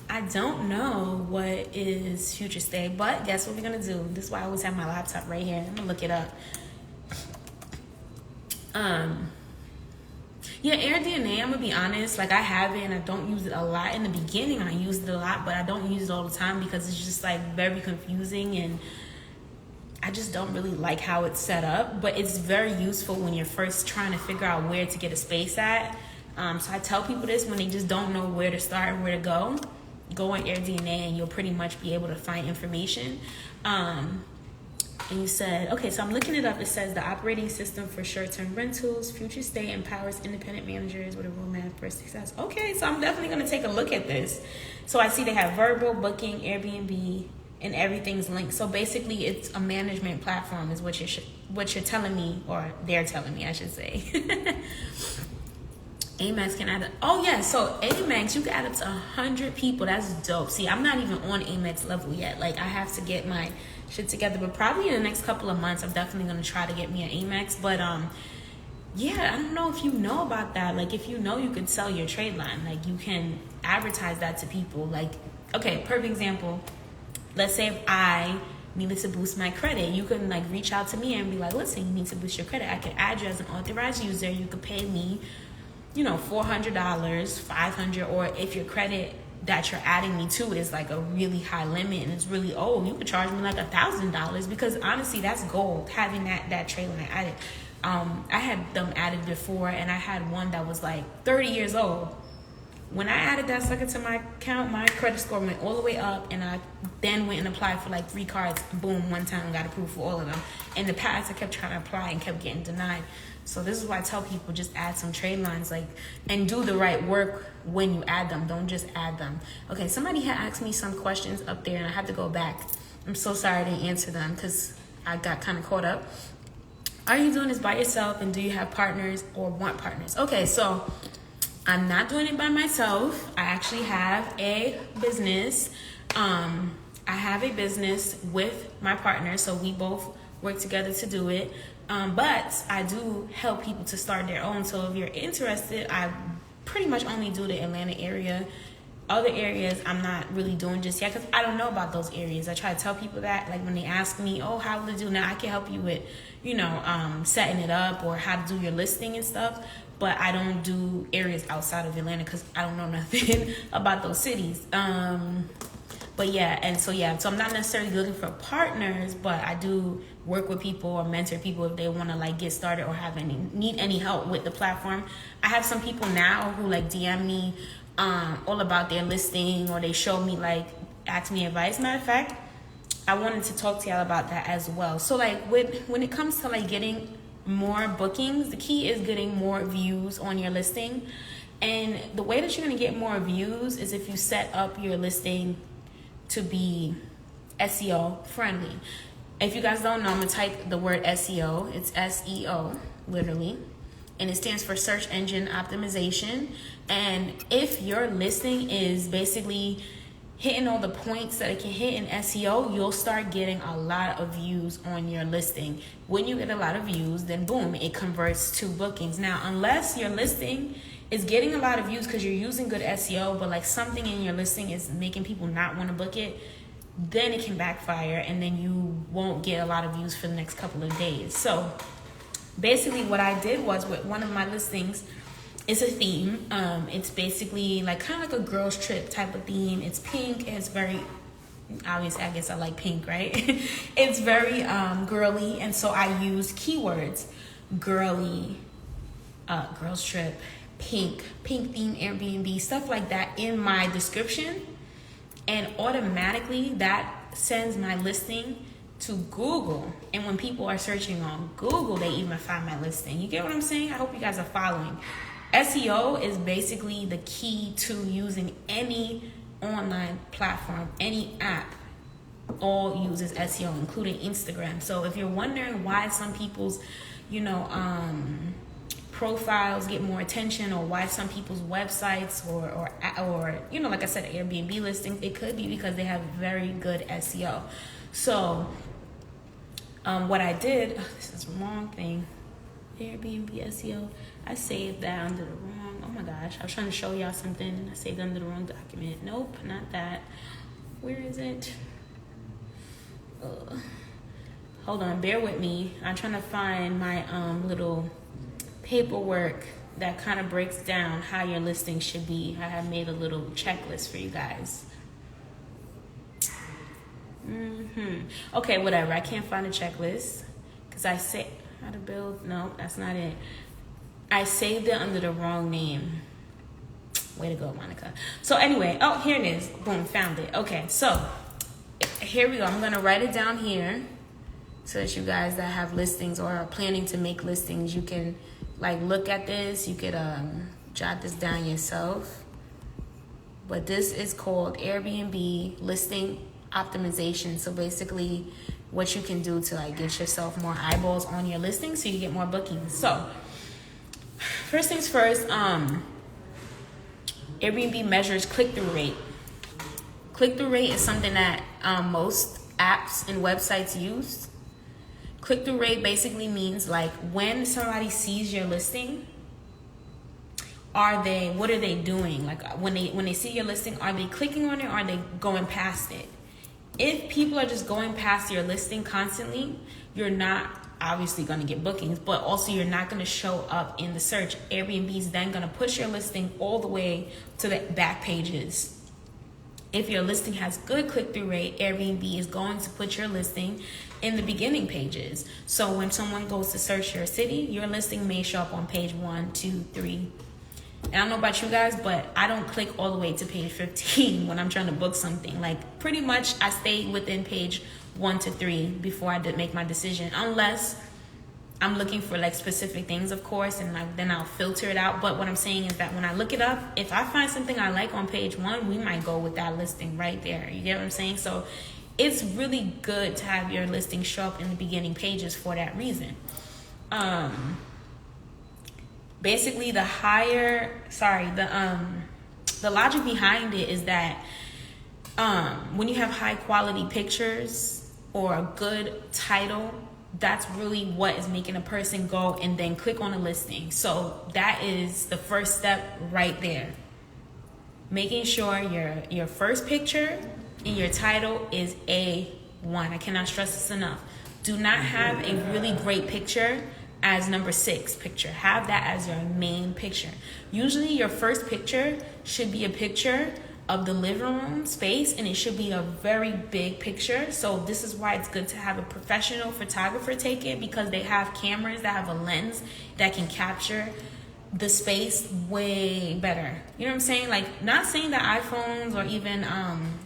A: I don't know what is Future Stay, but guess what we're gonna do? This is why I always have my laptop right here. I'm gonna look it up. Yeah, AirDNA, I'm gonna be honest, like I have it and I don't use it a lot. In the beginning I used it a lot, but I don't use it all the time because it's just like very confusing and I just don't really like how it's set up. But it's very useful when you're first trying to figure out where to get a space at. So I tell people this when they just don't know where to start and where to go. Go on AirDNA and you'll pretty much be able to find information. And you said, okay, so I'm looking it up. It says the operating system for short-term rentals, Future Stay empowers independent managers with a roadmap for success. Okay, so I'm definitely going to take a look at this. So I see they have verbal, booking, Airbnb, and everything's linked. So basically, it's a management platform is what you're telling me, or they're telling me, I should say. Amex can add up. Oh yeah, so Amex, you can add up to 100 people. That's dope. See, I'm not even on Amex level yet. Like I have to get my shit together, but probably in the next couple of months I'm definitely going to try to get me an Amex. But yeah, I don't know if you know about that. Like if you know, you could sell your trade line. Like you can advertise that to people. Like, okay, perfect example, let's say if I needed to boost my credit, you can like reach out to me and be like, listen, you need to boost your credit. I could add you as an authorized user. You could pay me, you know, $400, $500, or if your credit that you're adding me to is like a really high limit and it's really old, you could charge me like $1,000, because honestly that's gold, having that trade line added. I had them added before, and I had one that was like 30 years old. When I added that sucker to my account, my credit score went all the way up, and I then went and applied for like 3 cards. Boom, one time got approved for all of them. In the past, I kept trying to apply and kept getting denied. So this is why I tell people, just add some trade lines, like, and do the right work when you add them. Don't just add them. Okay, somebody had asked me some questions up there, and I had to go back. I'm so sorry I didn't answer them because I got kind of caught up. Are you doing this by yourself, and do you have partners or want partners? Okay, so I'm not doing it by myself. I actually have a business. I have a business with my partner, so we both work together to do it. But I do help people to start their own. So if you're interested, I pretty much only do the Atlanta area. Other areas I'm not really doing just yet because I don't know about those areas. I try to tell people that, like when they ask me, oh, how to do now, I can help you with, you know, setting it up or how to do your listing and stuff. But I don't do areas outside of Atlanta because I don't know nothing about those cities. But yeah, and so I'm not necessarily looking for partners, but I do work with people or mentor people if they want to like get started or need any help with the platform. I have some people now who like DM me all about their listing, or they show me, like, ask me advice. Matter of fact, I wanted to talk to y'all about that as well. So like when it comes to like getting more bookings, the key is getting more views on your listing. And the way that you're going to get more views is if you set up your listing to be SEO friendly. If you guys don't know, I'm going to type the word SEO. It's SEO, literally. And it stands for search engine optimization. And if your listing is basically hitting all the points that it can hit in SEO, you'll start getting a lot of views on your listing. When you get a lot of views, then boom, it converts to bookings. Now, unless your listing is getting a lot of views because you're using good SEO, but like something in your listing is making people not want to book it, then it can backfire and then you won't get a lot of views for the next couple of days. So basically what I did was, with one of my listings, it's a theme. It's basically like kind of like a girls trip type of theme. It's pink. It's very obvious. I guess I like pink, right? It's very girly, and so I use keywords: girly, girls trip, pink theme, Airbnb, stuff like that in my description, and automatically that sends my listing to Google. And when people are searching on Google, they even find my listing. You get what I'm saying? I hope you guys are following. SEO is basically the key to using any online platform, any app. All uses SEO, including Instagram. So if you're wondering why some people's, profiles get more attention, or why some people's websites or you know, like I said, Airbnb listings, it could be because they have very good SEO. So what I did, this is the wrong thing, Airbnb SEO, I saved that under the wrong, oh my gosh, I was trying to show y'all something, I saved under the wrong document. Nope, not that. Where is it? Hold on, bear with me. I'm trying to find my little paperwork that kind of breaks down how your listing should be. I have made a little checklist for you guys. Okay, whatever. I can't find a checklist because I say how to build. No, that's not it. I saved it under the wrong name. Way to go, Monica. So anyway, oh, here it is. Boom, found it. Okay, so here we go. I'm gonna write it down here so that you guys that have listings or are planning to make listings, you can like look at this. You could jot this down yourself. But this is called Airbnb listing optimization. So basically what you can do to like get yourself more eyeballs on your listing so you get more bookings. So first things first, Airbnb measures click-through rate. Click-through rate is something that most apps and websites use. Click-through rate basically means like when somebody sees your listing, what are they doing? Like when they see your listing, are they clicking on it or are they going past it? If people are just going past your listing constantly, you're not obviously going to get bookings, but also you're not going to show up in the search. Airbnb is then going to push your listing all the way to the back pages. If your listing has good click-through rate, Airbnb is going to put your listing in the beginning pages. So when someone goes to search your city, your listing may show up on page 1, 2, 3. And I don't know about you guys, but I don't click all the way to page 15 when I'm trying to book something. Like pretty much I stay within page 1 to 3 before I make my decision, unless I'm looking for like specific things, of course, and like then I'll filter it out. But what I'm saying is that when I look it up, if I find something I like on page 1, we might go with that listing right there. You get what I'm saying? So it's really good to have your listing show up in the beginning pages for that reason. Basically the logic behind it is that when you have high quality pictures or a good title, that's really what is making a person go and then click on a listing. So that is the first step right there. Making sure your first picture and your title is A1. I cannot stress this enough. Do not have a really great picture as number 6 picture. Have that as your main picture. Usually your first picture should be a picture of the living room space, and it should be a very big picture. So this is why it's good to have a professional photographer take it, because they have cameras that have a lens that can capture the space way better. You know what I'm saying? Like, not saying that iPhones or even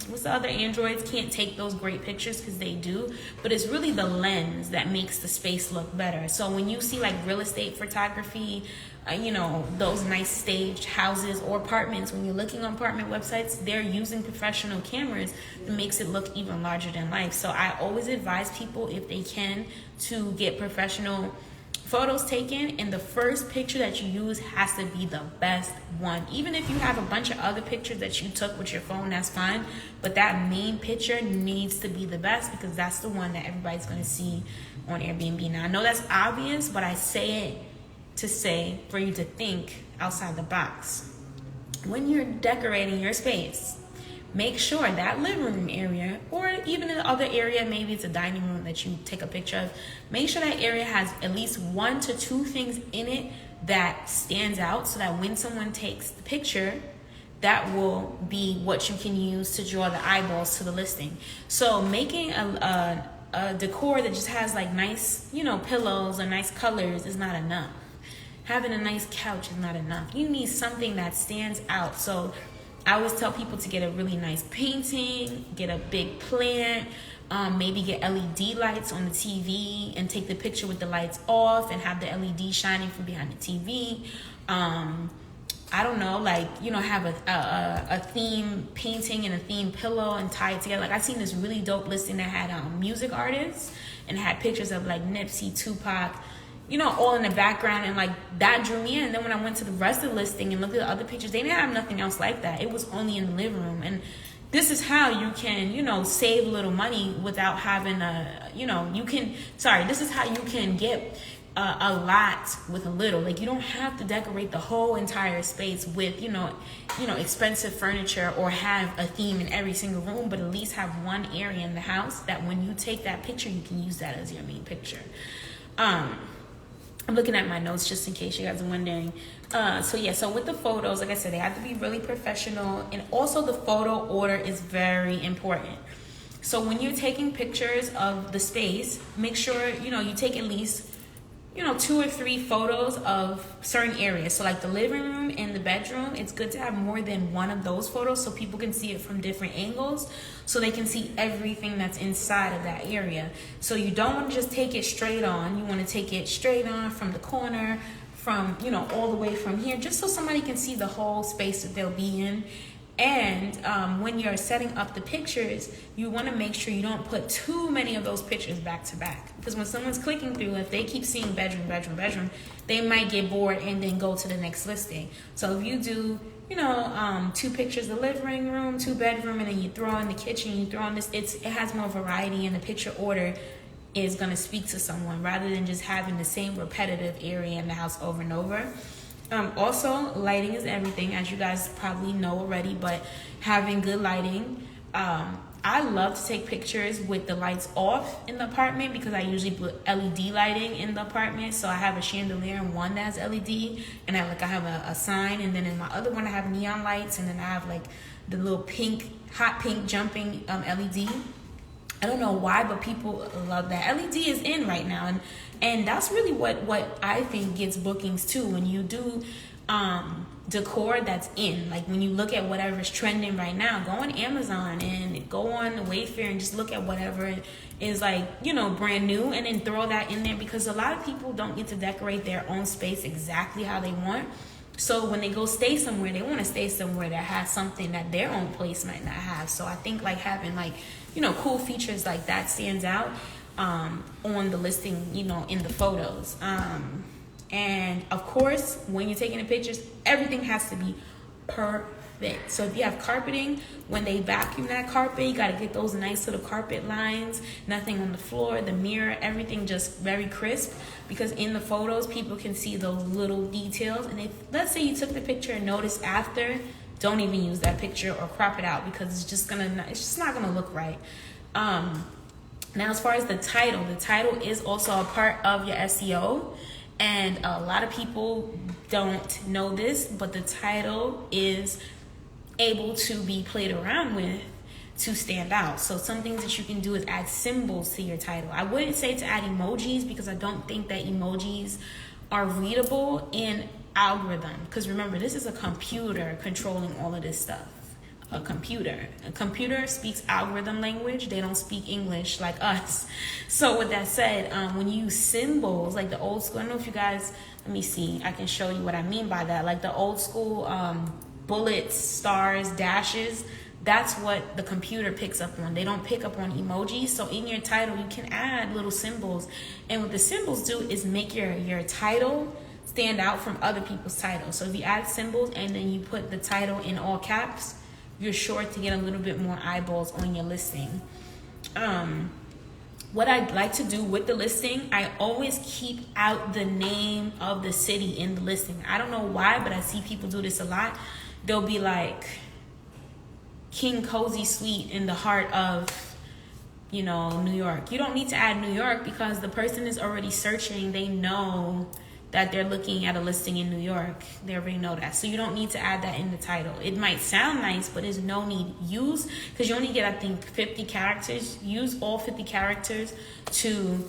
A: what's the other Androids can't take those great pictures, because they do, but it's really the lens that makes the space look better. So when you see like real estate photography, you know, those nice staged houses or apartments, when you're looking on apartment websites, they're using professional cameras. It makes it look even larger than life. So I always advise people, if they can, to get professional photos taken, and the first picture that you use has to be the best one. Even if you have a bunch of other pictures that you took with your phone, that's fine, but that main picture needs to be the best, because that's the one that everybody's going to see on Airbnb. Now I know that's obvious, but I say it to say for you to think outside the box. When you're decorating your space, make sure that living room area, or even the other area, maybe it's a dining room that you take a picture of, make sure that area has at least 1 to 2 things in it that stands out, so that when someone takes the picture, that will be what you can use to draw the eyeballs to the listing. So making a decor that just has like nice, you know, pillows or nice colors is not enough. Having a nice couch is not enough. You need something that stands out. So I always tell people to get a really nice painting, get a big plant, maybe get LED lights on the TV and take the picture with the lights off and have the LED shining from behind the TV. I don't know, like, you know, have a theme painting and a theme pillow and tie it together. Like, I seen this really dope listing that had music artists and had pictures of like Nipsey, Tupac, all in the background, and like that drew me in. And then when I went to the rest of the listing and looked at the other pictures, they didn't have nothing else like that. It was only in the living room. And this is how you can, save a little money without having this is how you can get a lot with a little. Like, you don't have to decorate the whole entire space with, expensive furniture or have a theme in every single room, but at least have one area in the house that when you take that picture, you can use that as your main picture. I'm looking at my notes just in case you guys are wondering. So with the photos, like I said, they have to be really professional, and also the photo order is very important. So when you're taking pictures of the space, make sure, you take at least 2 or 3 photos of certain areas. So like the living room and the bedroom, it's good to have more than one of those photos so people can see it from different angles, so they can see everything that's inside of that area. So you don't want to just take it straight on. You want to take it straight on from the corner, from, all the way from here, just so somebody can see the whole space that they'll be in. And when you're setting up the pictures, you want to make sure you don't put too many of those pictures back to back. Because when someone's clicking through, if they keep seeing bedroom, bedroom, bedroom, they might get bored and then go to the next listing. So if you do, 2 pictures of the living room, 2 bedroom, and then you throw in the kitchen, you throw in this, it has more variety, and the picture order is going to speak to someone rather than just having the same repetitive area in the house over and over. Also, lighting is everything, as you guys probably know already, but having good lighting. I love to take pictures with the lights off in the apartment because I usually put LED lighting in the apartment. So I have a chandelier and one that has LED, and I have a sign, and then in my other one I have neon lights, and then I have like the little hot pink jumping LED. I don't know why, but people love that. LED is in right now, and that's really what I think gets bookings too. When you do decor that's in, like when you look at whatever's trending right now, go on Amazon and go on Wayfair and just look at whatever is like, brand new, and then throw that in there, because a lot of people don't get to decorate their own space exactly how they want. So when they go stay somewhere, they want to stay somewhere that has something that their own place might not have. So I think like having like, cool features like that stands out on the listing, in the photos. And of course, when you're taking the pictures, everything has to be perfect. So if you have carpeting, when they vacuum that carpet, you got to get those nice little carpet lines, nothing on the floor, the mirror, everything just very crisp, because in the photos, people can see those little details. And if, let's say you took the picture and noticed after, don't even use that picture or crop it out, because it's just not gonna look right. Now, as far as the title is also a part of your SEO. And a lot of people don't know this, but the title is able to be played around with to stand out. So some things that you can do is add symbols to your title. I wouldn't say to add emojis, because I don't think that emojis are readable in algorithm. Because remember, this is a computer controlling all of this stuff. A computer speaks algorithm language. They don't speak English like us. So with that said, when you use symbols like the old school, I don't know if you guys, let me see, I can show you what I mean by that. Like the old school bullets, stars, dashes, that's what the computer picks up on. They don't pick up on emojis. So in your title, you can add little symbols. And what the symbols do is make your title stand out from other people's titles. So if you add symbols and then you put the title in all caps, you're sure to get a little bit more eyeballs on your listing. What I like to do with the listing, I always keep out the name of the city in the listing. I don't know why, but I see people do this a lot. They'll be like, King Cozy Suite in the heart of, New York. You don't need to add New York, because the person is already searching. They know that they're looking at a listing in New York. They already know that. So you don't need to add that in the title. It might sound nice, but there's no need. Because you only get, I think, 50 characters. Use all 50 characters to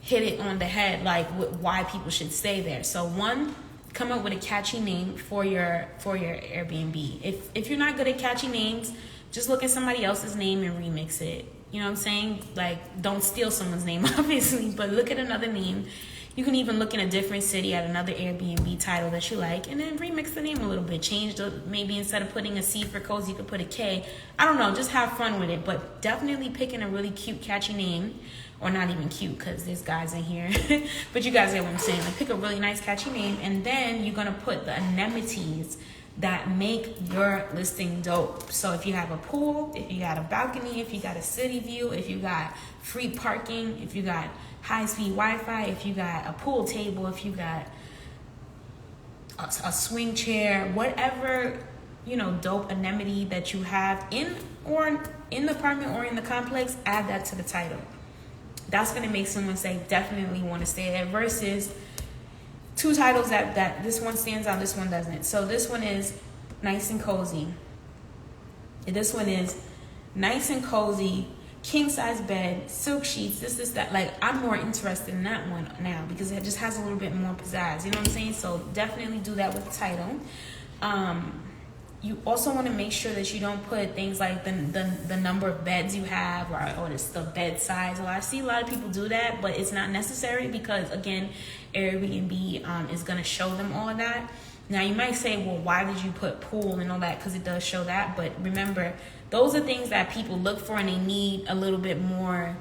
A: hit it on the head, like why people should stay there. So one, come up with a catchy name for your Airbnb. If you're not good at catchy names, just look at somebody else's name and remix it. You know what I'm saying? Like, don't steal someone's name, obviously, but look at another name. You can even look in a different city at another Airbnb title that you like, and then remix the name a little bit. Change maybe instead of putting a C for cozy, you could put a K. I don't know, just have fun with it. But definitely picking a really cute, catchy name, or not even cute because there's guys in here. But you guys get what I'm saying. Like, pick a really nice, catchy name, and then you're gonna put the amenities that make your listing dope. So if you have a pool, if you got a balcony, if you got a city view, if you got free parking, if you got high-speed Wi-Fi, if you got a pool table, if you got a swing chair, whatever, you know, dope amenity that you have in the apartment or in the complex, add that to the title. That's going to make someone say definitely want to stay there, versus two titles that this one stands out, this one doesn't. So this one is nice and cozy. This one is nice and cozy, king size bed, silk sheets, this, that. Like, I'm more interested in that one now because it just has a little bit more pizzazz. You know what I'm saying? So definitely do that with the title. You also want to make sure that you don't put things like the number of beds you have or the bed size. Well, I see a lot of people do that, but it's not necessary because, again, Airbnb is going to show them all of that. Now, you might say, well, why did you put pool and all that? Because it does show that. But remember, those are things that people look for, and they need a little bit more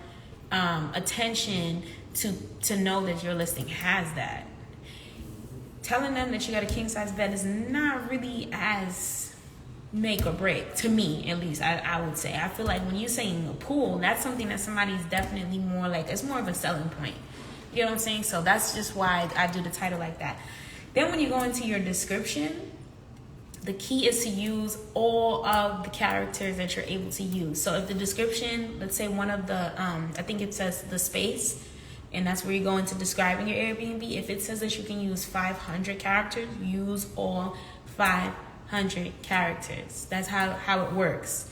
A: attention to know that your listing has that. Telling them that you got a king size bed is not really as make or break, to me at least. I would say, I feel like when you're saying a pool, that's something that somebody's definitely more like, it's more of a selling point. You know what I'm saying? So that's just why I do the title like that. Then when you go into your description, the key is to use all of the characters that you're able to use. So if the description, let's say one of the I think it says the space, and that's where you go into describing your Airbnb. If it says that you can use 500 characters, use all 500 characters. That's how it works.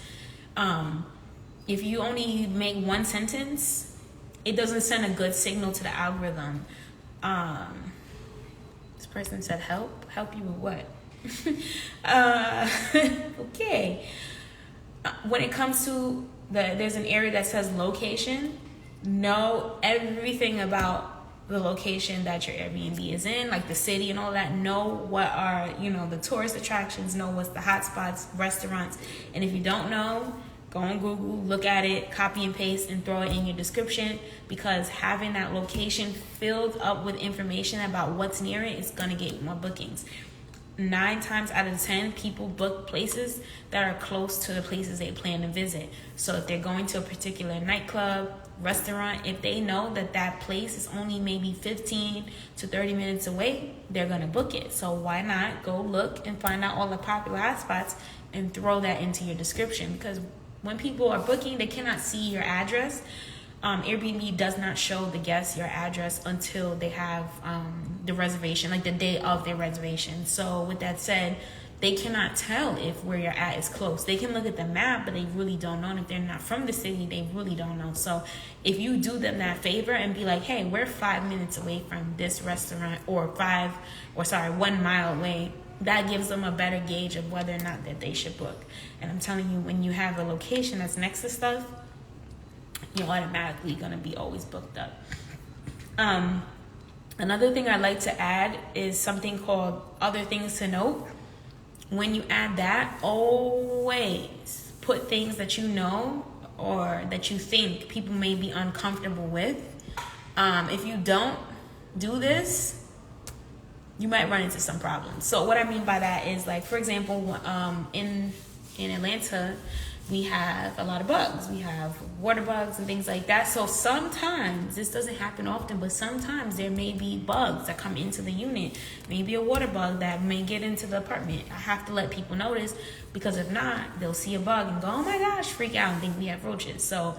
A: If you only make one sentence, it doesn't send a good signal to the algorithm. This person said help you with what? Okay. When it comes to there's an area that says location, know everything about the location that your Airbnb is in, like the city and all that. Know what are, the tourist attractions, know what's the hot spots, restaurants. And if you don't know, go on Google, look at it, copy and paste, and throw it in your description, because having that location filled up with information about what's near it is going to get more bookings. 9 times out of 10, people book places that are close to the places they plan to visit. So if they're going to a particular nightclub, restaurant, if they know that place is only maybe 15 to 30 minutes away, they're going to book it. So why not go look and find out all the popular hotspots and throw that into your description? Because when people are booking, they cannot see your address. Airbnb does not show the guests your address until they have the reservation, like the day of their reservation. So with that said, they cannot tell if where you're at is close. They can look at the map, but they really don't know. And if they're not from the city, they really don't know. So if you do them that favor and be like, hey, we're 5 minutes away from this restaurant, or 1 mile away, that gives them a better gauge of whether or not that they should book. And I'm telling you, when you have a location that's next to stuff, you're automatically going to be always booked up. Another thing I'd like to add is something called other things to note. When you add that, always put things that you know or that you think people may be uncomfortable with. If you don't do this, you might run into some problems. So what I mean by that is, like, for example, in Atlanta, we have a lot of bugs. We have water bugs and things like that. So sometimes, this doesn't happen often, but sometimes there may be bugs that come into the unit. Maybe a water bug that may get into the apartment. I have to let people notice, because if not, they'll see a bug and go, oh my gosh, freak out and think we have roaches. So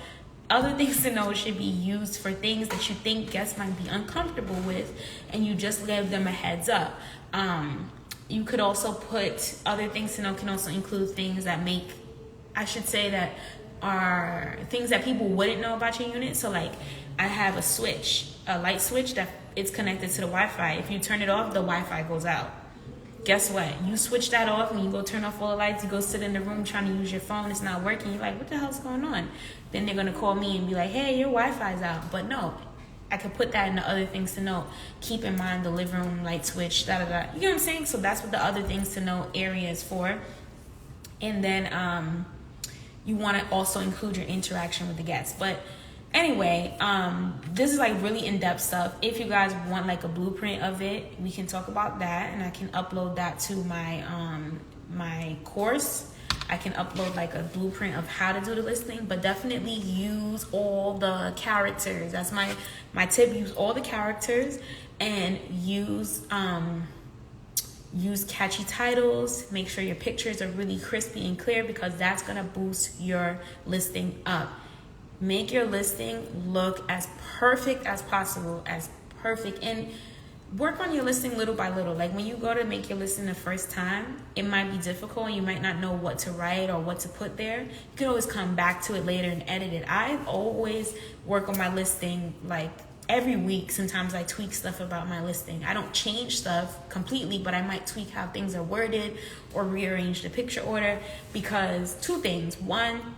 A: other things to know should be used for things that you think guests might be uncomfortable with, and you just give them a heads up. You could also put other things to know can also include things that that are things that people wouldn't know about your unit. So like, I have a light switch that it's connected to the Wi-Fi. If you turn it off, the Wi-Fi goes out. Guess what? You switch that off and you go turn off all the lights, you go sit in the room trying to use your phone, it's not working. You're like, what the hell's going on? Then they're going to call me and be like, hey, your Wi-Fi's out. But no, I could put that in the other things to note. Keep in mind the living room light switch, da da da. You know what I'm saying? So that's what the other things to note area is for. And then you want to also include your interaction with the guests. But anyway, this is like really in-depth stuff. If you guys want like a blueprint of it, we can talk about that, and I can upload that to my my course. I can upload like a blueprint of how to do the listing, but definitely use all the characters. That's my tip. Use all the characters and use catchy titles. Make sure your pictures are really crispy and clear, because that's gonna boost your listing up. Make your listing look as perfect as possible, and work on your listing little by little. Like when you go to make your listing the first time, it might be difficult and you might not know what to write or what to put there. You can always come back to it later and edit it. I always work on my listing like every week. Sometimes I tweak stuff about my listing. I don't change stuff completely, but I might tweak how things are worded or rearrange the picture order, because two things. One,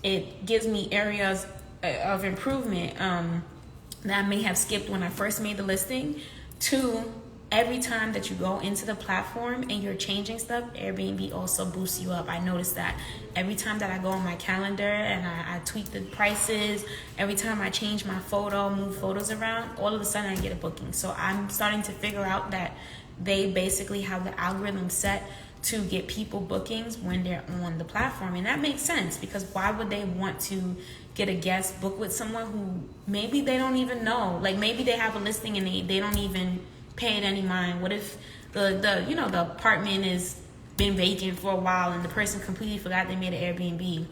A: it gives me areas of improvement that I may have skipped when I first made the listing. Two, every time that you go into the platform and you're changing stuff, Airbnb also boosts you up. I noticed that every time that I go on my calendar and I tweak the prices, every time I change my photo, move photos around, all of a sudden I get a booking. So I'm starting to figure out that they basically have the algorithm set to get people bookings when they're on the platform. And that makes sense, because why would they want to get a guest book with someone who maybe they don't even know? Like maybe they have a listing and they don't even pay it any mind. What if the apartment has been vacant for a while and the person completely forgot they made an Airbnb?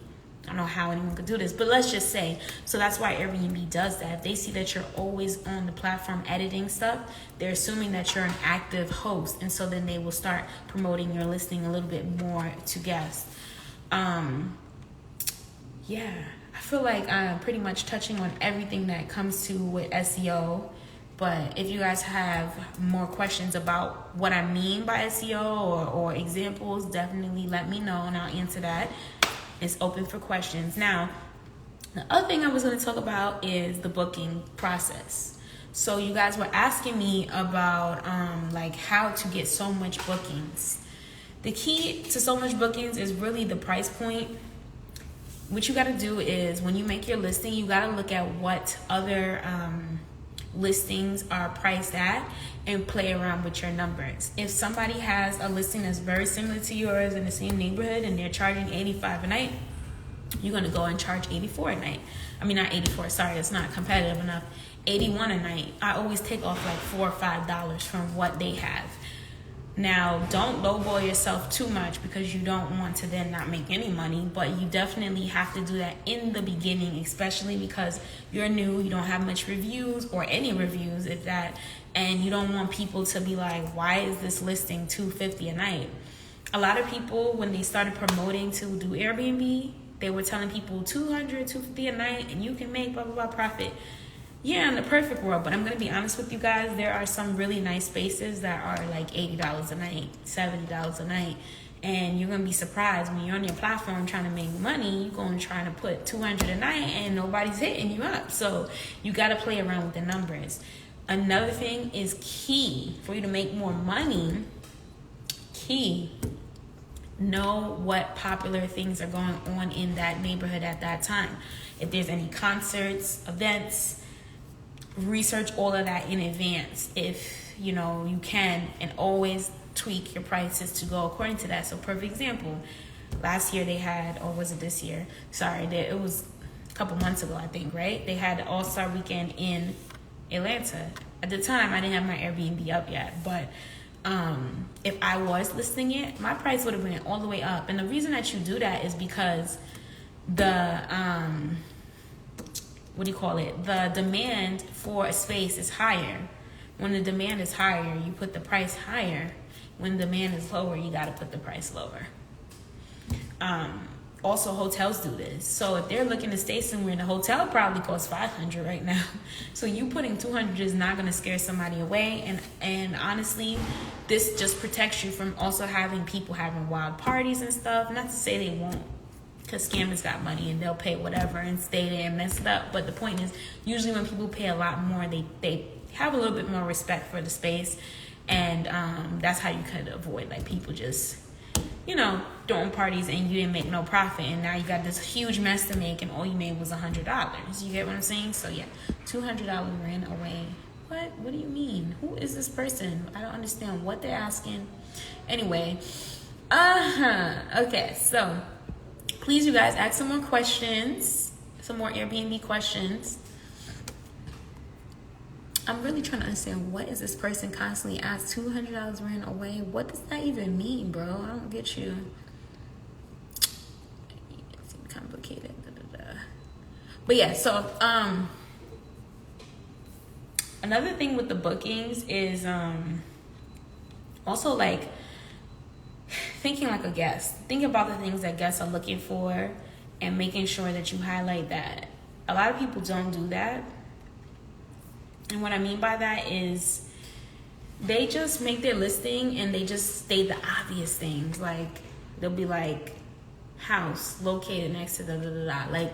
A: I don't know how anyone could do this, but let's just say. So that's why Airbnb does that. If they see that you're always on the platform editing stuff, they're assuming that you're an active host, and so then they will start promoting your listing a little bit more to guests. Yeah, I feel like I'm pretty much touching on everything that comes to with SEO. But if you guys have more questions about what I mean by SEO or examples, definitely let me know and I'll answer that. It's open for questions. Now, the other thing I was going to talk about is the booking process. So you guys were asking me about like how to get so much bookings. The key to so much bookings is really the price point. What you got to do is when you make your listing, you got to look at what other listings are priced at and play around with your numbers. If somebody has a listing that's very similar to yours in the same neighborhood and they're charging $85 a night, you're going to go and charge $84 a night. I mean, not 84, sorry, it's not competitive enough. $81 a night. I always take off like $4 or $5 from what they have. Now, don't lowball yourself too much, because you don't want to then not make any money, but you definitely have to do that in the beginning, especially because you're new, you don't have much reviews or any reviews, if that, and you don't want people to be like, why is this listing $250 a night? A lot of people, when they started promoting to do Airbnb, they were telling people $200, $250 a night, and you can make blah, blah, blah profit. Yeah, in the perfect world, but I'm going to be honest with you guys, there are some really nice spaces that are like $80 a night, $70 a night, and you're going to be surprised when you're on your platform trying to make money, you're going to try to put $200 a night and nobody's hitting you up. So you got to play around with the numbers. Another thing is key for you to make more money. Know what popular things are going on in that neighborhood at that time. If there's any concerts, events, research all of that in advance if you can, and always tweak your prices to go according to that. So perfect example, last year they had, or was it this year? Sorry, it was a couple months ago, I think, right? They had the All-Star Weekend in Atlanta. At the time, I didn't have my Airbnb up yet, but if I was listing it, my price would have went all the way up. And the reason that you do that is because the the demand for a space is higher. When the demand is higher, you put the price higher. When demand is lower, you got to put the price lower. Also, hotels do this. So if they're looking to stay somewhere, the hotel probably costs $500 right now. So you putting $200 is not going to scare somebody away. And honestly, this just protects you from also having people having wild parties and stuff. Not to say they won't because scammers got money and they'll pay whatever and stay there and mess it up. But the point is, usually when people pay a lot more, they have a little bit more respect for the space, and that's how you could avoid like people just, you know, throwing parties and you didn't make no profit, and now you got this huge mess to make and all you made was $100. You get what I'm saying? So yeah, $200 ran away. What do you mean? Who is this person? I don't understand what they're asking. Anyway, okay, so please, you guys, ask some more questions, some more Airbnb questions. I'm really trying to understand, what is this person constantly asked? $200 ran away. What does that even mean, bro? I don't get you. It seems complicated. But yeah, so another thing with the bookings is also like thinking like a guest. Think about the things that guests are looking for and making sure that you highlight that. A lot of people don't do that. And what I mean by that is they just make their listing and they just state the obvious things. Like they'll be like, house located next to da-da-da-da. Like,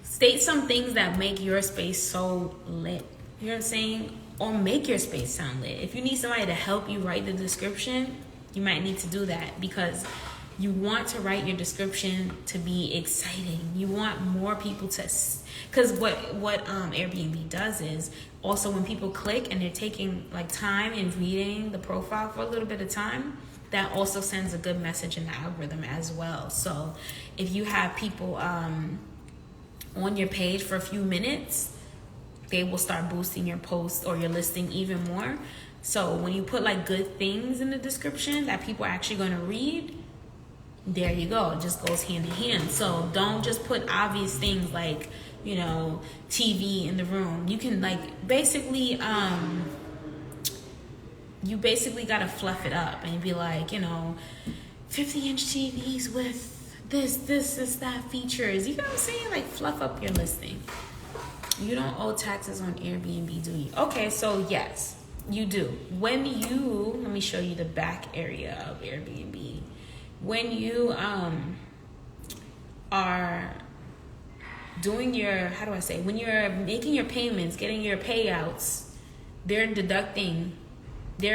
A: state some things that make your space so lit. You know what I'm saying? Or make your space sound lit. If you need somebody to help you write the description, you might need to do that, because you want to write your description to be exciting. You want more people to, because what Airbnb does is also when people click and they're taking like time in reading the profile for a little bit of time, that also sends a good message in the algorithm as well. So if you have people on your page for a few minutes, they will start boosting your post or your listing even more. So when you put like good things in the description that people are actually going to read, there you go. It just goes hand in hand. So don't just put obvious things like, you know, TV in the room. You can like basically, you basically got to fluff it up and be like, you know, 50-inch TVs with this, that features. You know what I'm saying? Like fluff up your listing. You don't owe taxes on Airbnb, do you? Okay, so yes, you do. When you, let me show you the back area of Airbnb. When you are doing your, how do I say, when you're making your payments, getting your payouts, they're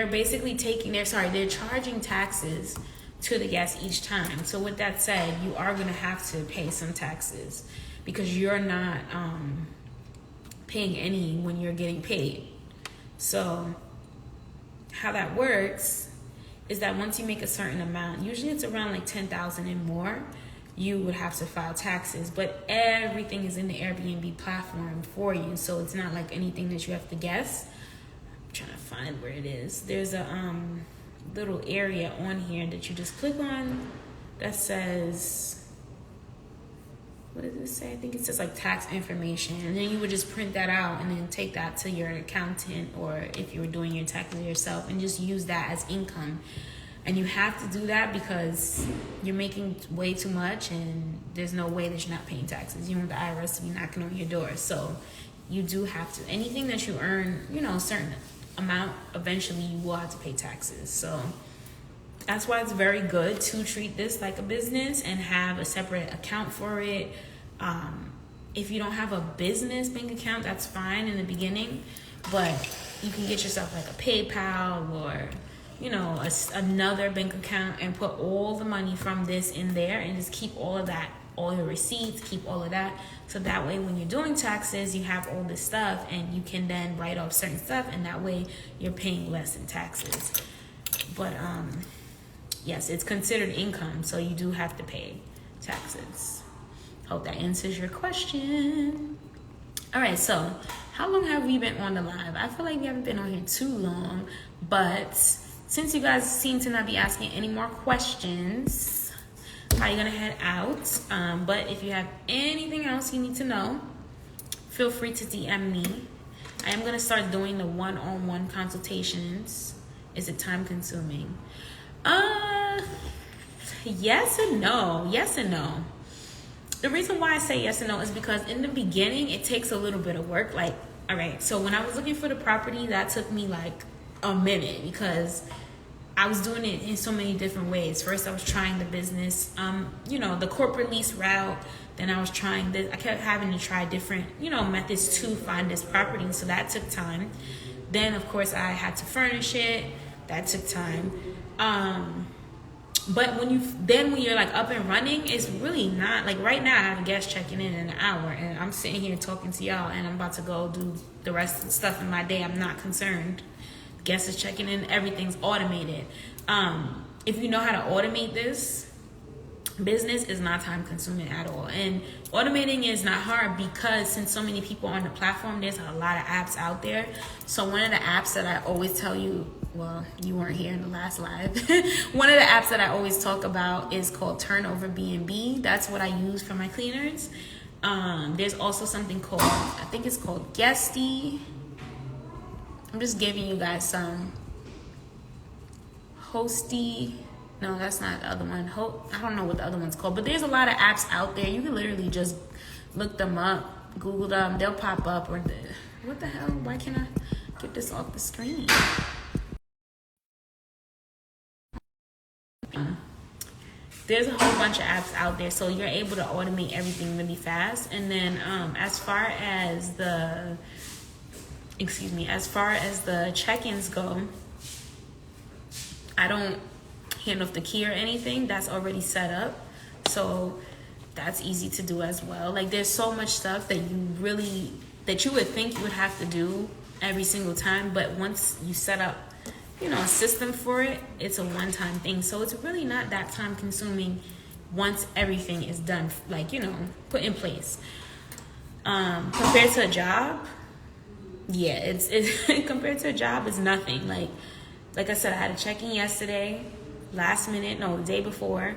A: basically they're charging taxes to the guests each time. So with that said, you are going to have to pay some taxes because you're not paying any when you're getting paid. So how that works is that once you make a certain amount, usually it's around like 10,000 and more, you would have to file taxes. But everything is in the Airbnb platform for you, so it's not like anything that you have to guess. I'm trying to find where it is. There's a little area on here that you just click on that says, what does it say? I think it says like tax information, and then you would just print that out and then take that to your accountant, or if you were doing your taxes yourself, and just use that as income. And you have to do that because you're making way too much and there's no way that you're not paying taxes. You want the IRS to be knocking on your door. So you do have to. Anything that you earn, you know, a certain amount, eventually you will have to pay taxes. So that's why it's very good to treat this like a business and have a separate account for it. If you don't have a business bank account, that's fine in the beginning, but you can get yourself like a PayPal or, you know, another bank account and put all the money from this in there and just keep all of that, all your receipts, keep all of that. So that way when you're doing taxes, you have all this stuff and you can then write off certain stuff, and that way you're paying less in taxes. But yes, it's considered income, so you do have to pay taxes. Hope that answers your question. All right, so how long have we been on the live? I feel like we haven't been on here too long, but since you guys seem to not be asking any more questions, I'm gonna head out. But if you have anything else you need to know, feel free to DM me. I am gonna start doing the one-on-one consultations. Is it time consuming? Yes and no. Yes and no. The reason why I say yes and no is because in the beginning, it takes a little bit of work. Like, all right, so when I was looking for the property, that took me like a minute because I was doing it in so many different ways. First, I was trying the business, the corporate lease route. Then I was trying this. I kept having to try different, methods to find this property. So that took time. Then, of course, I had to furnish it. That took time. But when you're like up and running, it's really not like right now. I have a guest checking in an hour, and I'm sitting here talking to y'all, and I'm about to go do the rest of the stuff in my day. I'm not concerned. Guest is checking in. Everything's automated. If you know how to automate this, business is not time consuming at all. And automating is not hard because since so many people on the platform, there's a lot of apps out there. So one of the apps that I always tell you, well, you weren't here in the last live. One of the apps that I always talk about is called Turnover B&B. That's what I use for my cleaners. There's also something called, I think it's called Guesty. I'm just giving you guys some. Hosty. No, that's not the other one. I don't know what the other one's called, but there's a lot of apps out there. You can literally just look them up, Google them, they'll pop up. What the hell? Why can't I get this off the screen? There's a whole bunch of apps out there, so you're able to automate everything really fast. And then as far as the check-ins go, I don't hand off the key or anything. That's already set up, so that's easy to do as well. Like there's so much stuff that you would think you would have to do every single time, but once you set up a system for it, it's a one-time thing. So it's really not that time consuming once everything is done, put in place. Compared to a job, it's compared to a job, it's nothing. Like I said, I had a check-in yesterday, the day before,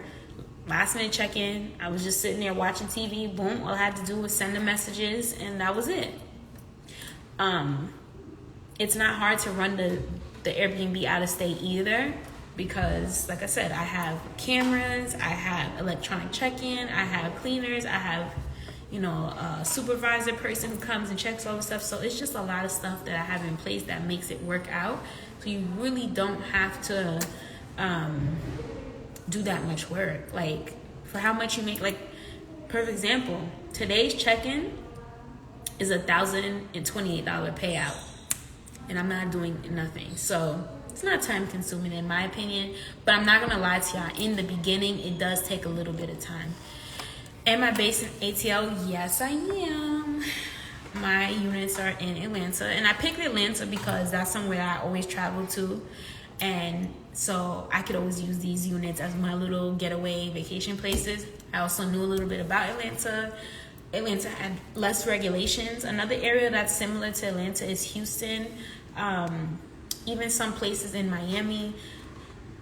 A: last minute check-in. I was just sitting there watching TV. Boom, all I had to do was send the messages, and that was it. It's not hard to run the Airbnb out of state either, because like I said, I have cameras, I have electronic check-in, I have cleaners, I have a supervisor person who comes and checks all the stuff. So it's just a lot of stuff that I have in place that makes it work out. So you really don't have to do that much work. Like for how much you make, perfect example, today's check-in is $1,028 payout, and I'm not doing nothing. So it's not time consuming in my opinion, but I'm not gonna lie to y'all, in the beginning it does take a little bit of time. Am I based in ATL? Yes, I am. My units are in Atlanta, and I picked Atlanta because that's somewhere I always travel to, and so I could always use these units as my little getaway vacation places. I also knew a little bit about Atlanta. Atlanta had less regulations. Another area that's similar to Atlanta is Houston. Even some places in Miami,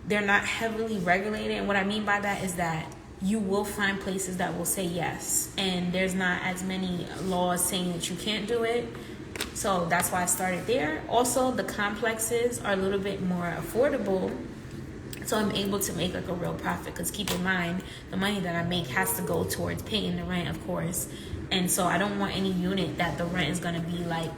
A: they're not heavily regulated, and what I mean by that is that you will find places that will say yes, and there's not as many laws saying that you can't do it. So that's why I started there. Also, the complexes are a little bit more affordable, so I'm able to make a real profit, because keep in mind, the money that I make has to go towards paying the rent, of course. And so I don't want any unit that the rent is going to be like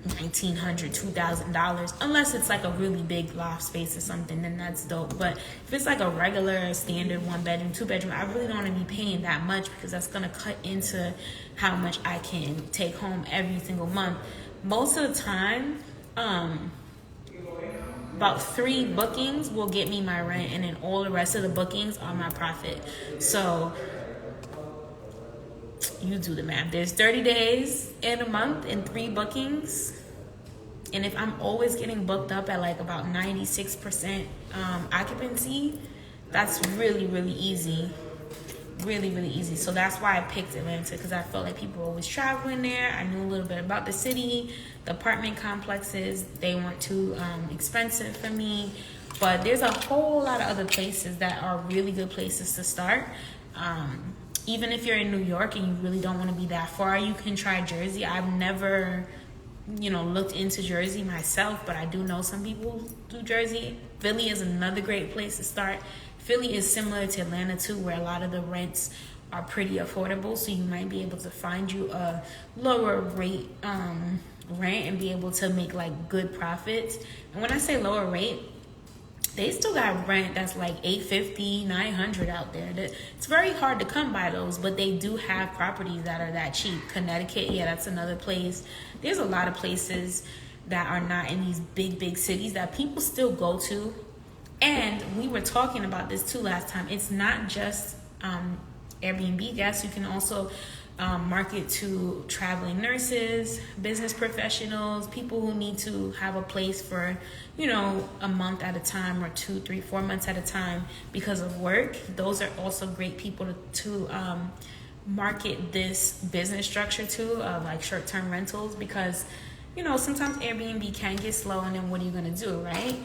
A: $1,900, $2,000, unless it's like a really big loft space or something, then that's dope. But if it's like a regular standard 1-bedroom, 2-bedroom, I really don't want to be paying that much, because that's going to cut into how much I can take home every single month. Most of the time, about 3 bookings will get me my rent, and then all the rest of the bookings are my profit. So you do the math. There's 30 days in a month and 3 bookings. And if I'm always getting booked up at like about 96% occupancy, that's really, really easy. Really, really easy. So that's why I picked Atlanta, because I felt like people were always traveling there. I knew a little bit about the city. The apartment complexes, they weren't too expensive for me. But there's a whole lot of other places that are really good places to start. Even if you're in New York and you really don't want to be that far, you can try Jersey. I've never, looked into Jersey myself, but I do know some people do Jersey. Philly is another great place to start. Philly is similar to Atlanta too, where a lot of the rents are pretty affordable, so you might be able to find you a lower rate rent and be able to make like good profits. And when I say lower rate, they still got rent that's like $850, $900 out there. It's very hard to come by those, but they do have properties that are that cheap. Connecticut, yeah, that's another place. There's a lot of places that are not in these big cities that people still go to. And we were talking about this too last time. It's not just Airbnb guests. You can also market to traveling nurses, business professionals, people who need to have a place for, you know, a month at a time or 2, 3, 4 months at a time because of work. Those are also great people to market this business structure to, like short-term rentals, because, you know, sometimes Airbnb can get slow, and then what are you going to do, right?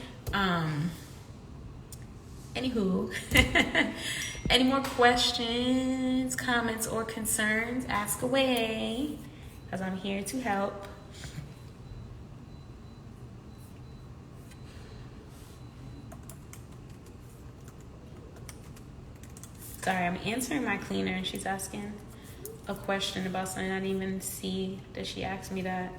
A: Anywho, any more questions, comments, or concerns? Ask away, because I'm here to help. Sorry, I'm answering my cleaner, and she's asking a question about something I didn't even see that she asked me that.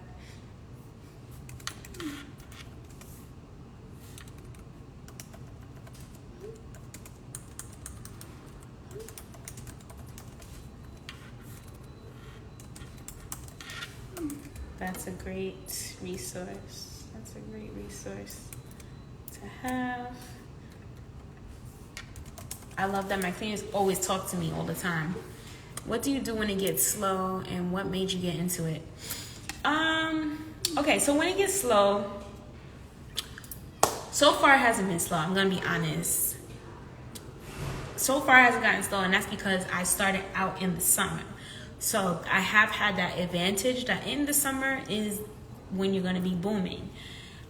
A: That's a great resource. That's a great resource to have. I love that my clients always talk to me all the time. What do you do when it gets slow, and what made you get into it? Okay, so when it gets slow, so far it hasn't been slow. I'm gonna be honest. So far it hasn't gotten slow, and that's because I started out in the summer. So I have had that advantage that in the summer is when you're going to be booming.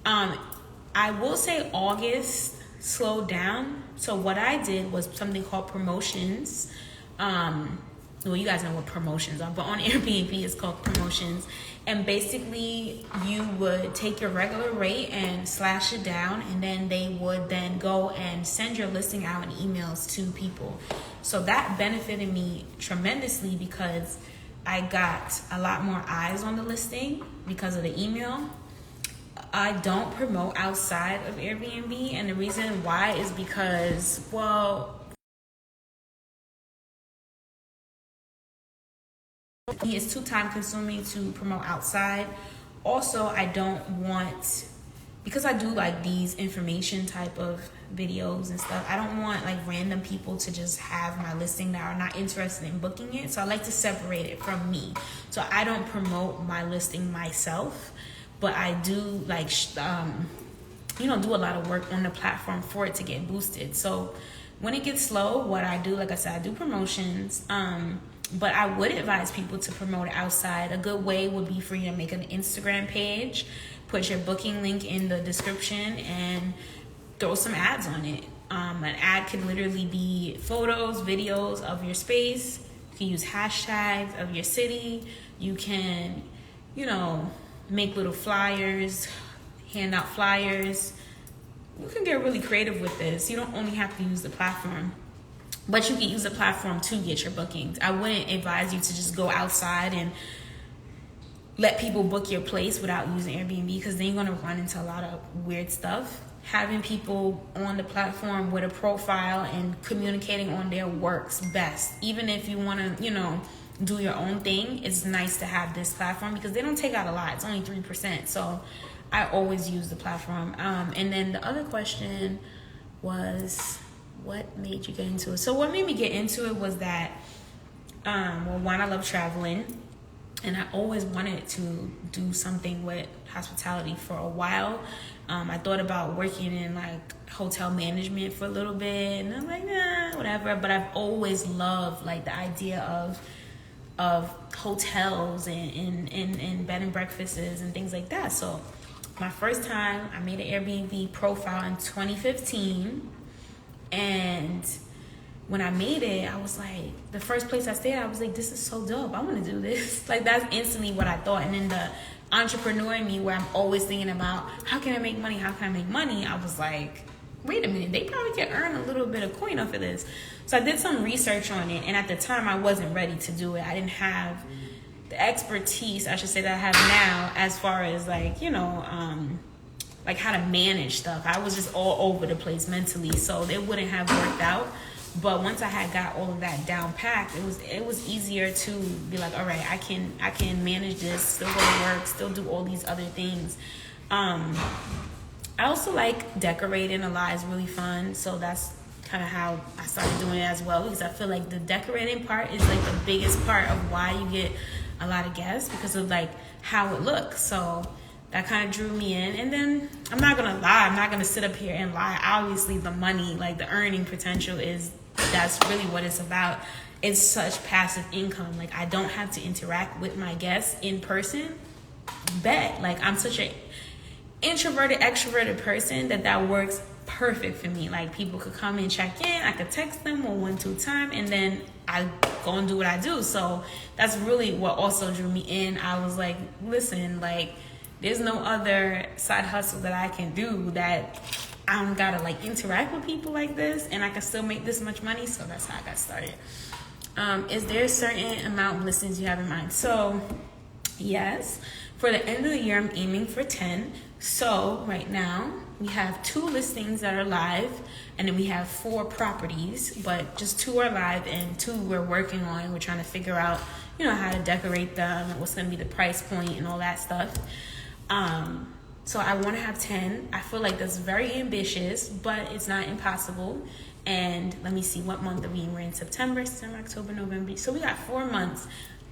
A: I will say August slowed down. So what I did was something called promotions. Well, you guys know what promotions are, but on Airbnb it's called promotions. And basically you would take your regular rate and slash it down, and then they would then go and send your listing out in emails to people. So that benefited me tremendously because I got a lot more eyes on the listing because of the email. I don't promote outside of Airbnb, and the reason why is because, well, it's too time consuming to promote outside. Also, I don't want, because I do like these information type of videos and stuff, I don't want like random people to just have my listing that are not interested in booking it. So I like to separate it from me. So I don't promote my listing myself, but I do like do a lot of work on the platform for it to get boosted. So when it gets slow, what I do, like I said, I do promotions. But I would advise people to promote it outside. A good way would be for you to make an Instagram page, put your booking link in the description, and throw some ads on it. An ad could literally be photos, videos of your space. You can use hashtags of your city. You can, make little flyers, hand out flyers. You can get really creative with this. You don't only have to use the platform, but you can use the platform to get your bookings. I wouldn't advise you to just go outside and let people book your place without using Airbnb, because then you're going to run into a lot of weird stuff. Having people on the platform with a profile and communicating on there works best. Even if you want to, do your own thing, it's nice to have this platform because they don't take out a lot. It's only 3%. So I always use the platform. And then the other question was, what made you get into it? So what made me get into it was that, one, I love traveling, and I always wanted to do something with hospitality for a while. I thought about working in like hotel management for a little bit, and I'm like, nah, whatever. But I've always loved like the idea of hotels and bed and breakfasts and things like that. So my first time, I made an Airbnb profile in 2015. And when I made it, I was like, the first place I stayed at, I was like, this is so dope. I want to do this. Like, that's instantly what I thought. And then the entrepreneur in me, where I'm always thinking about, how can I make money? How can I make money? I was like, wait a minute, they probably can earn a little bit of coin off of this. So I did some research on it. And at the time, I wasn't ready to do it. I didn't have the expertise, I should say, that I have now, as far as like like how to manage stuff. I was just all over the place mentally, so it wouldn't have worked out. But once I had got all of that down packed, it was easier to be like, all right, I can manage this, still go to work, still do all these other things. I also like decorating a lot. Is really fun, so that's kind of how I started doing it as well, because I feel like the decorating part is like the biggest part of why you get a lot of guests, because of like how it looks. So that kind of drew me in. And then I'm not gonna lie, I'm not gonna sit up here and lie. Obviously the money, like the earning potential, that's really what it's about. It's such passive income. Like I don't have to interact with my guests in person. Bet, like I'm such a introverted, extroverted person that works perfect for me. Like people could come and check in, I could text them on 1-2 time, and then I go and do what I do. So that's really what also drew me in. I was like, listen, like there's no other side hustle that I can do that I don't gotta like interact with people like this, and I can still make this much money. So that's how I got started. Is there a certain amount of listings you have in mind? So yes, for the end of the year, I'm aiming for 10. So right now we have 2 listings that are live, and then we have 4 properties, but just 2 are live and 2 we're working on. We're trying to figure out, how to decorate them and what's going to be the price point and all that stuff. So I want to have 10. I feel like that's very ambitious, but it's not impossible. And let me see, what month are we in? We're in September, October, November. So we got 4 months.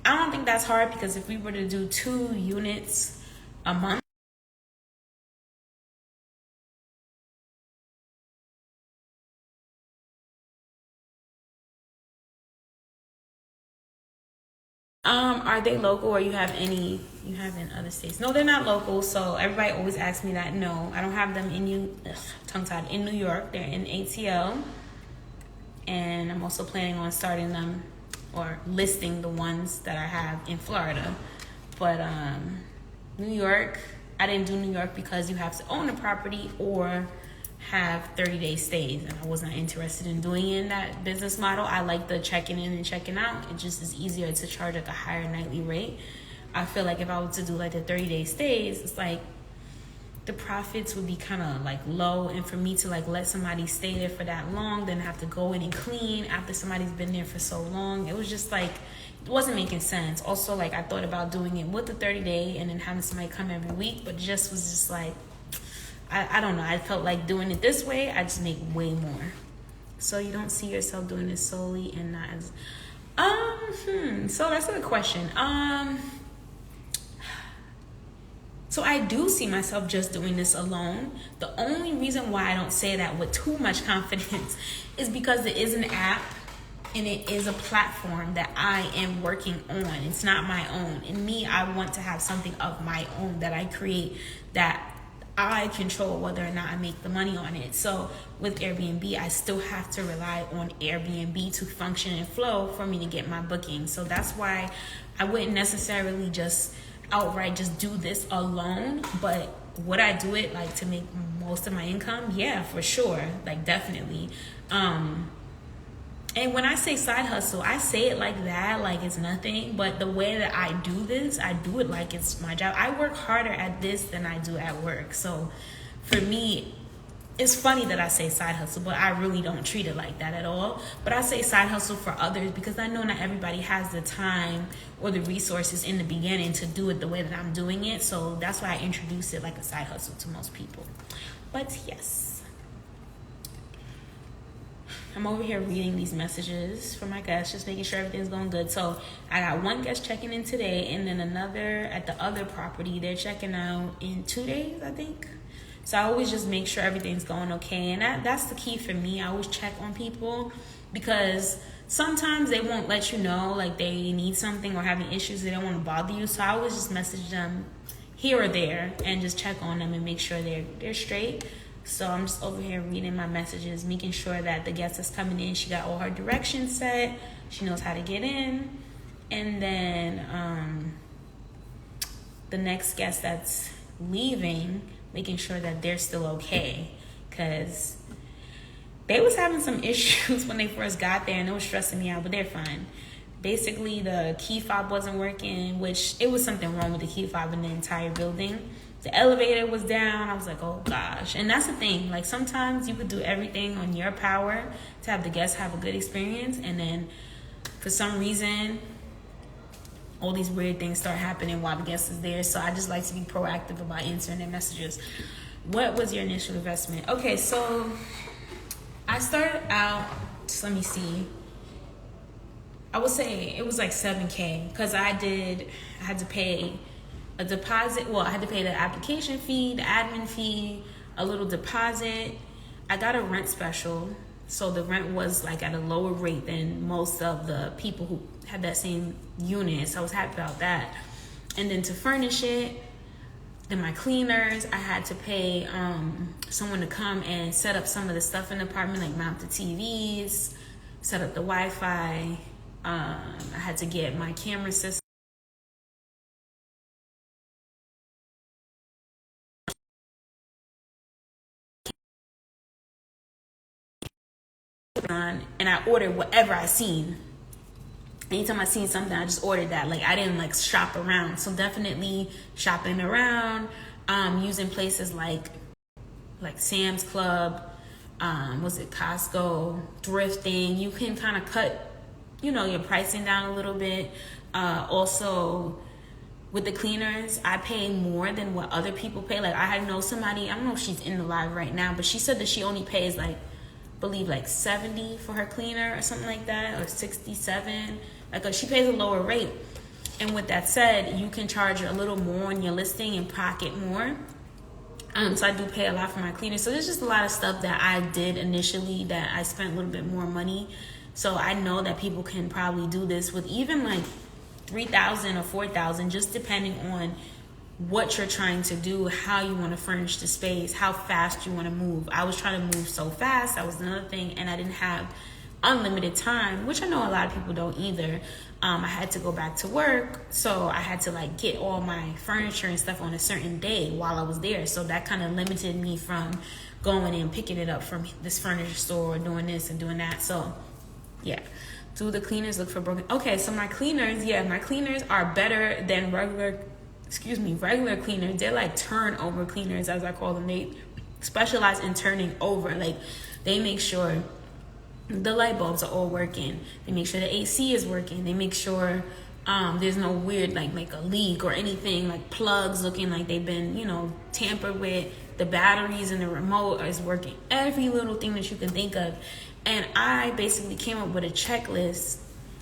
A: I don't think that's hard, because if we were to do 2 units a month, are they local, or you have in other states? No, they're not local. So everybody always asks me that. No, I don't have them in New York. They're in ATL, and I'm also planning on starting them or listing the ones that I have in Florida. But New York, I didn't do New York because you have to own a property or have 30-day stays, and I was not interested in doing in that business model. I like the checking in and checking out. It just is easier to charge like a higher nightly rate. I feel like if I were to do like the 30-day stays, it's like the profits would be kind of like low, and for me to like let somebody stay there for that long, then have to go in and clean after somebody's been there for so long, it was just like, it wasn't making sense. Also, like I thought about doing it with the 30-day and then having somebody come every week, but was just like, I don't know. I felt like doing it this way, I just make way more. So you don't see yourself doing this solely and not as... So that's a good question. So I do see myself just doing this alone. The only reason why I don't say that with too much confidence is because it is an app and it is a platform that I am working on. It's not my own. And me, I want to have something of my own that I create, that I control whether or not I make the money on it. So with Airbnb, I still have to rely on Airbnb to function and flow for me to get my bookings. So that's why I wouldn't necessarily just outright just do this alone. But would I do it like to make most of my income? Yeah, for sure. Like definitely. And when I say side hustle, I say it like that, like it's nothing. But the way that I do this, I do it like it's my job. I work harder at this than I do at work. So for me, it's funny that I say side hustle, but I really don't treat it like that at all. But I say side hustle for others because I know not everybody has the time or the resources in the beginning to do it the way that I'm doing it. So that's why I introduce it like a side hustle to most people. But yes. I'm over here reading these messages from my guests, just making sure everything's going good. So I got one guest checking in today, and then another at the other property. They're checking out in 2 days, I think. So I always just make sure everything's going okay. And that's the key for me. I always check on people because sometimes they won't let you know, like they need something or having issues. They don't want to bother you. So I always just message them here or there and just check on them and make sure they're straight. So I'm just over here reading my messages, making sure that the guest that's coming in, she got all her directions set. She knows how to get in. And then the next guest that's leaving, making sure that they're still okay. Because they was having some issues when they first got there, and it was stressing me out, but they're fine. Basically, the key fob wasn't working, which it was something wrong with the key fob in the entire building. The elevator was down. I was like, oh gosh. And that's the thing. Like, sometimes you could do everything on your power to have the guests have a good experience, and then for some reason all these weird things start happening while the guest is there. So I just like to be proactive about answering their messages. What was your initial investment? Okay, so I started out, let me see, I would say it was like $7K, because I had to pay a deposit. Well, I had to pay the application fee, the admin fee, a little deposit. I got a rent special, so the rent was like at a lower rate than most of the people who had that same unit, so I was happy about that. And then to furnish it, then my cleaners, I had to pay someone to come and set up some of the stuff in the apartment, like mount the TVs, set up the Wi-Fi. I had to get my camera system on, and I ordered whatever I seen. Anytime I seen something, I just ordered that. Like, I didn't like shop around. So definitely shopping around, using places like Sam's Club, was it Costco, thrifting. You can kind of cut, your pricing down a little bit. Also, with the cleaners, I pay more than what other people pay. Like, I know somebody, I don't know if she's in the live right now, but she said that she only pays like, I believe like 70 for her cleaner or something like that, or 67. Like, she pays a lower rate. And with that said, you can charge a little more on your listing and pocket more. So I do pay a lot for my cleaner. So there's just a lot of stuff that I did initially that I spent a little bit more money. So I know that people can probably do this with even like $3,000 or $4,000, just depending on what you're trying to do, how you want to furnish the space, how fast you want to move. I was trying to move so fast. That was another thing. And I didn't have unlimited time, which I know a lot of people don't either. I had to go back to work, so I had to like get all my furniture and stuff on a certain day while I was there. So that kind of limited me from going and picking it up from this furniture store, or doing this and doing that. So yeah. Do the cleaners look for broken? Okay, so my cleaners are better than regular cleaners. They're like turnover cleaners, as I call them. They specialize in turning over. Like, they make sure the light bulbs are all working. They make sure the AC is working. They make sure there's no weird like a leak or anything, like plugs looking like they've been, tampered with. The batteries and the remote is working. Every little thing that you can think of. And I basically came up with a checklist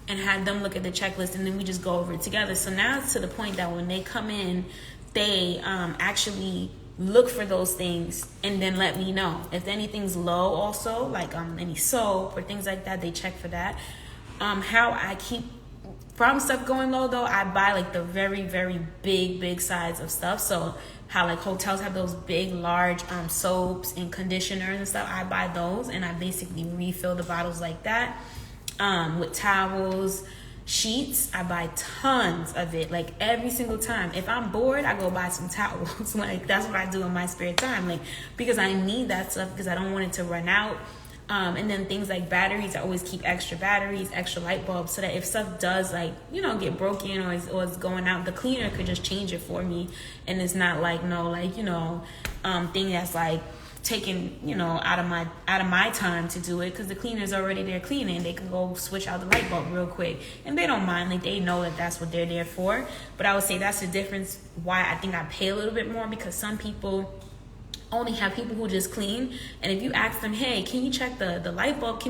A: and had them look at the checklist, and then we just go over it together. So now it's to the point that when they come in, they actually look for those things and then let me know. If anything's low also, like any soap or things like that, they check for that. How I keep from stuff going low though, I buy like the very, very big size of stuff. So how like hotels have those big, large soaps and conditioners and stuff, I buy those and I basically refill the bottles like that. With towels, sheets, I buy tons of it, like every single time. If I'm bored, I go buy some towels. Like, that's what I do in my spare time, like, because I need that stuff, because I don't want it to run out. And then things like batteries, I always keep extra batteries, extra light bulbs, so that if stuff does get broken or is going out, the cleaner could just change it for me. And it's not like thing that's like taking out of my time to do it, because the cleaner's already there cleaning. They can go switch out the light bulb real quick, and they don't mind. Like, they know that that's what they're there for. But I would say that's the difference why I think I pay a little bit more, because some people only have people who just clean, and if you ask them, hey, can you check the light bulb,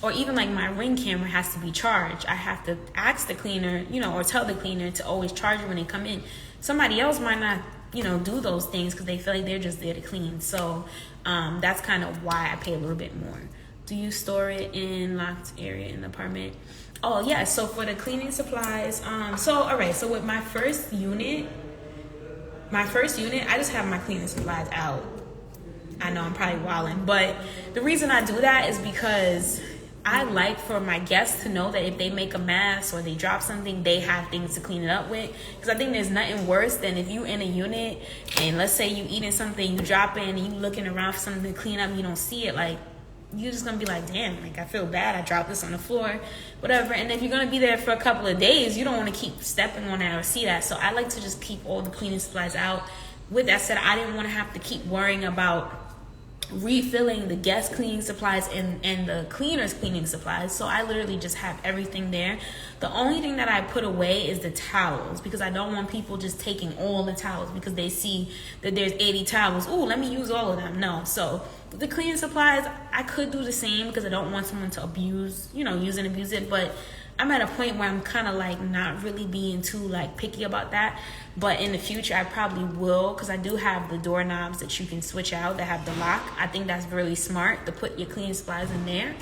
A: or even like my Ring camera has to be charged, I have to ask the cleaner, or tell the cleaner to always charge it when they come in. Somebody else might not do those things because they feel like they're just there to clean. So that's kind of why I pay a little bit more. Do you store it in locked area in the apartment? Oh yeah, so for the cleaning supplies, so with my first unit, I just have my cleaning supplies out. I know I'm probably wilding, but the reason I do that is because I like for my guests to know that if they make a mess or they drop something, they have things to clean it up with. Because I think there's nothing worse than if you in a unit and let's say you eating something, you drop it, and you looking around for something to clean up and you don't see it. Like, you're just gonna be like, damn, like, I feel bad, I dropped this on the floor, whatever. And if you're gonna be there for a couple of days, you don't want to keep stepping on that or see that. So I like to just keep all the cleaning supplies out. with that said, I didn't want to have to keep worrying about refilling the guest cleaning supplies and the cleaners cleaning supplies. So I literally just have everything there. The only thing that I put away is the towels, because I don't want people just taking all the towels because they see that there's 80 towels. Ooh, let me use all of them. No. So the cleaning supplies, I could do the same because I don't want someone to abuse, use and abuse it. But I'm at a point where I'm kind of like not really being too like picky about that. But in the future, I probably will, because I do have the doorknobs that you can switch out that have the lock. I think that's really smart to put your cleaning supplies in there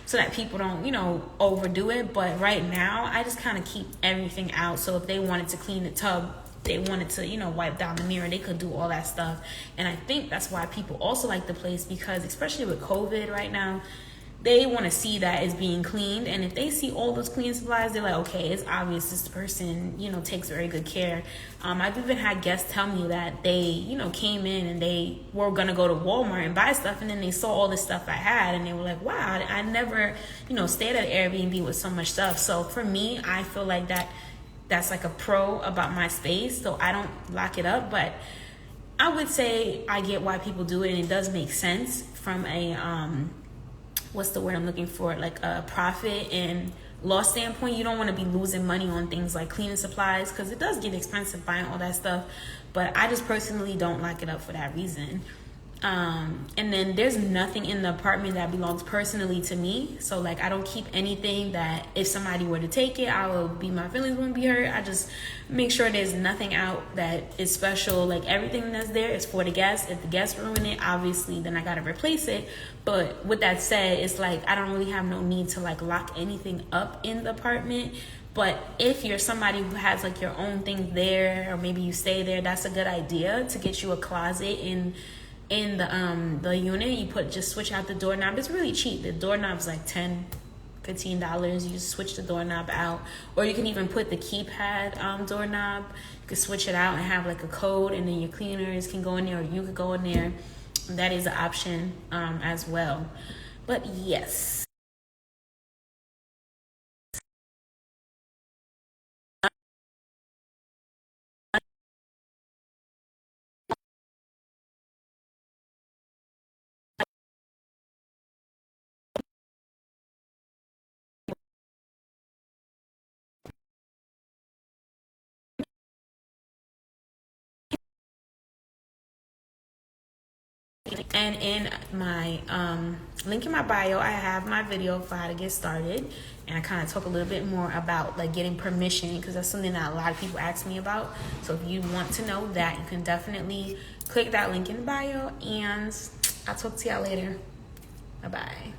A: so that people don't, overdo it. But right now, I just kind of keep everything out. So if they wanted to clean the tub, they wanted to, wipe down the mirror, they could do all that stuff. And I think that's why people also like the place, because especially with COVID right now, they want to see that it's being cleaned. And if they see all those cleaning supplies, they're like, okay, it's obvious this person, takes very good care. I've even had guests tell me that they, came in and they were going to go to Walmart and buy stuff. And then they saw all this stuff I had and they were like, wow, I never, stayed at Airbnb with so much stuff. So for me, I feel like that's like a pro about my space. So I don't lock it up, but I would say I get why people do it. And it does make sense from a, what's the word I'm looking for? Like a profit and loss standpoint. You don't want to be losing money on things like cleaning supplies, because it does get expensive buying all that stuff. But I just personally don't lock it up for that reason. And then there's nothing in the apartment that belongs personally to me. So like I don't keep anything that if somebody were to take it, my feelings wouldn't be hurt. I just make sure there's nothing out that is special. Like everything that's there is for the guests. If the guests ruin it, obviously then I gotta replace it. But with that said, it's like I don't really have no need to like lock anything up in the apartment. But if you're somebody who has like your own things there, or maybe you stay there, that's a good idea to get you a closet in the unit. You just switch out the doorknob. It's really cheap. The doorknob's like $10-15. You just switch the doorknob out, or you can even put the keypad doorknob. You can switch it out and have like a code, and then your cleaners can go in there, or you could go in there. That is an option as well. But yes. And in my link in my bio, I have my video for how to get started, and I kind of talk a little bit more about like getting permission, because that's something that a lot of people ask me about. So if you want to know that, you can definitely click that link in the bio, and I'll talk to y'all later. Bye bye.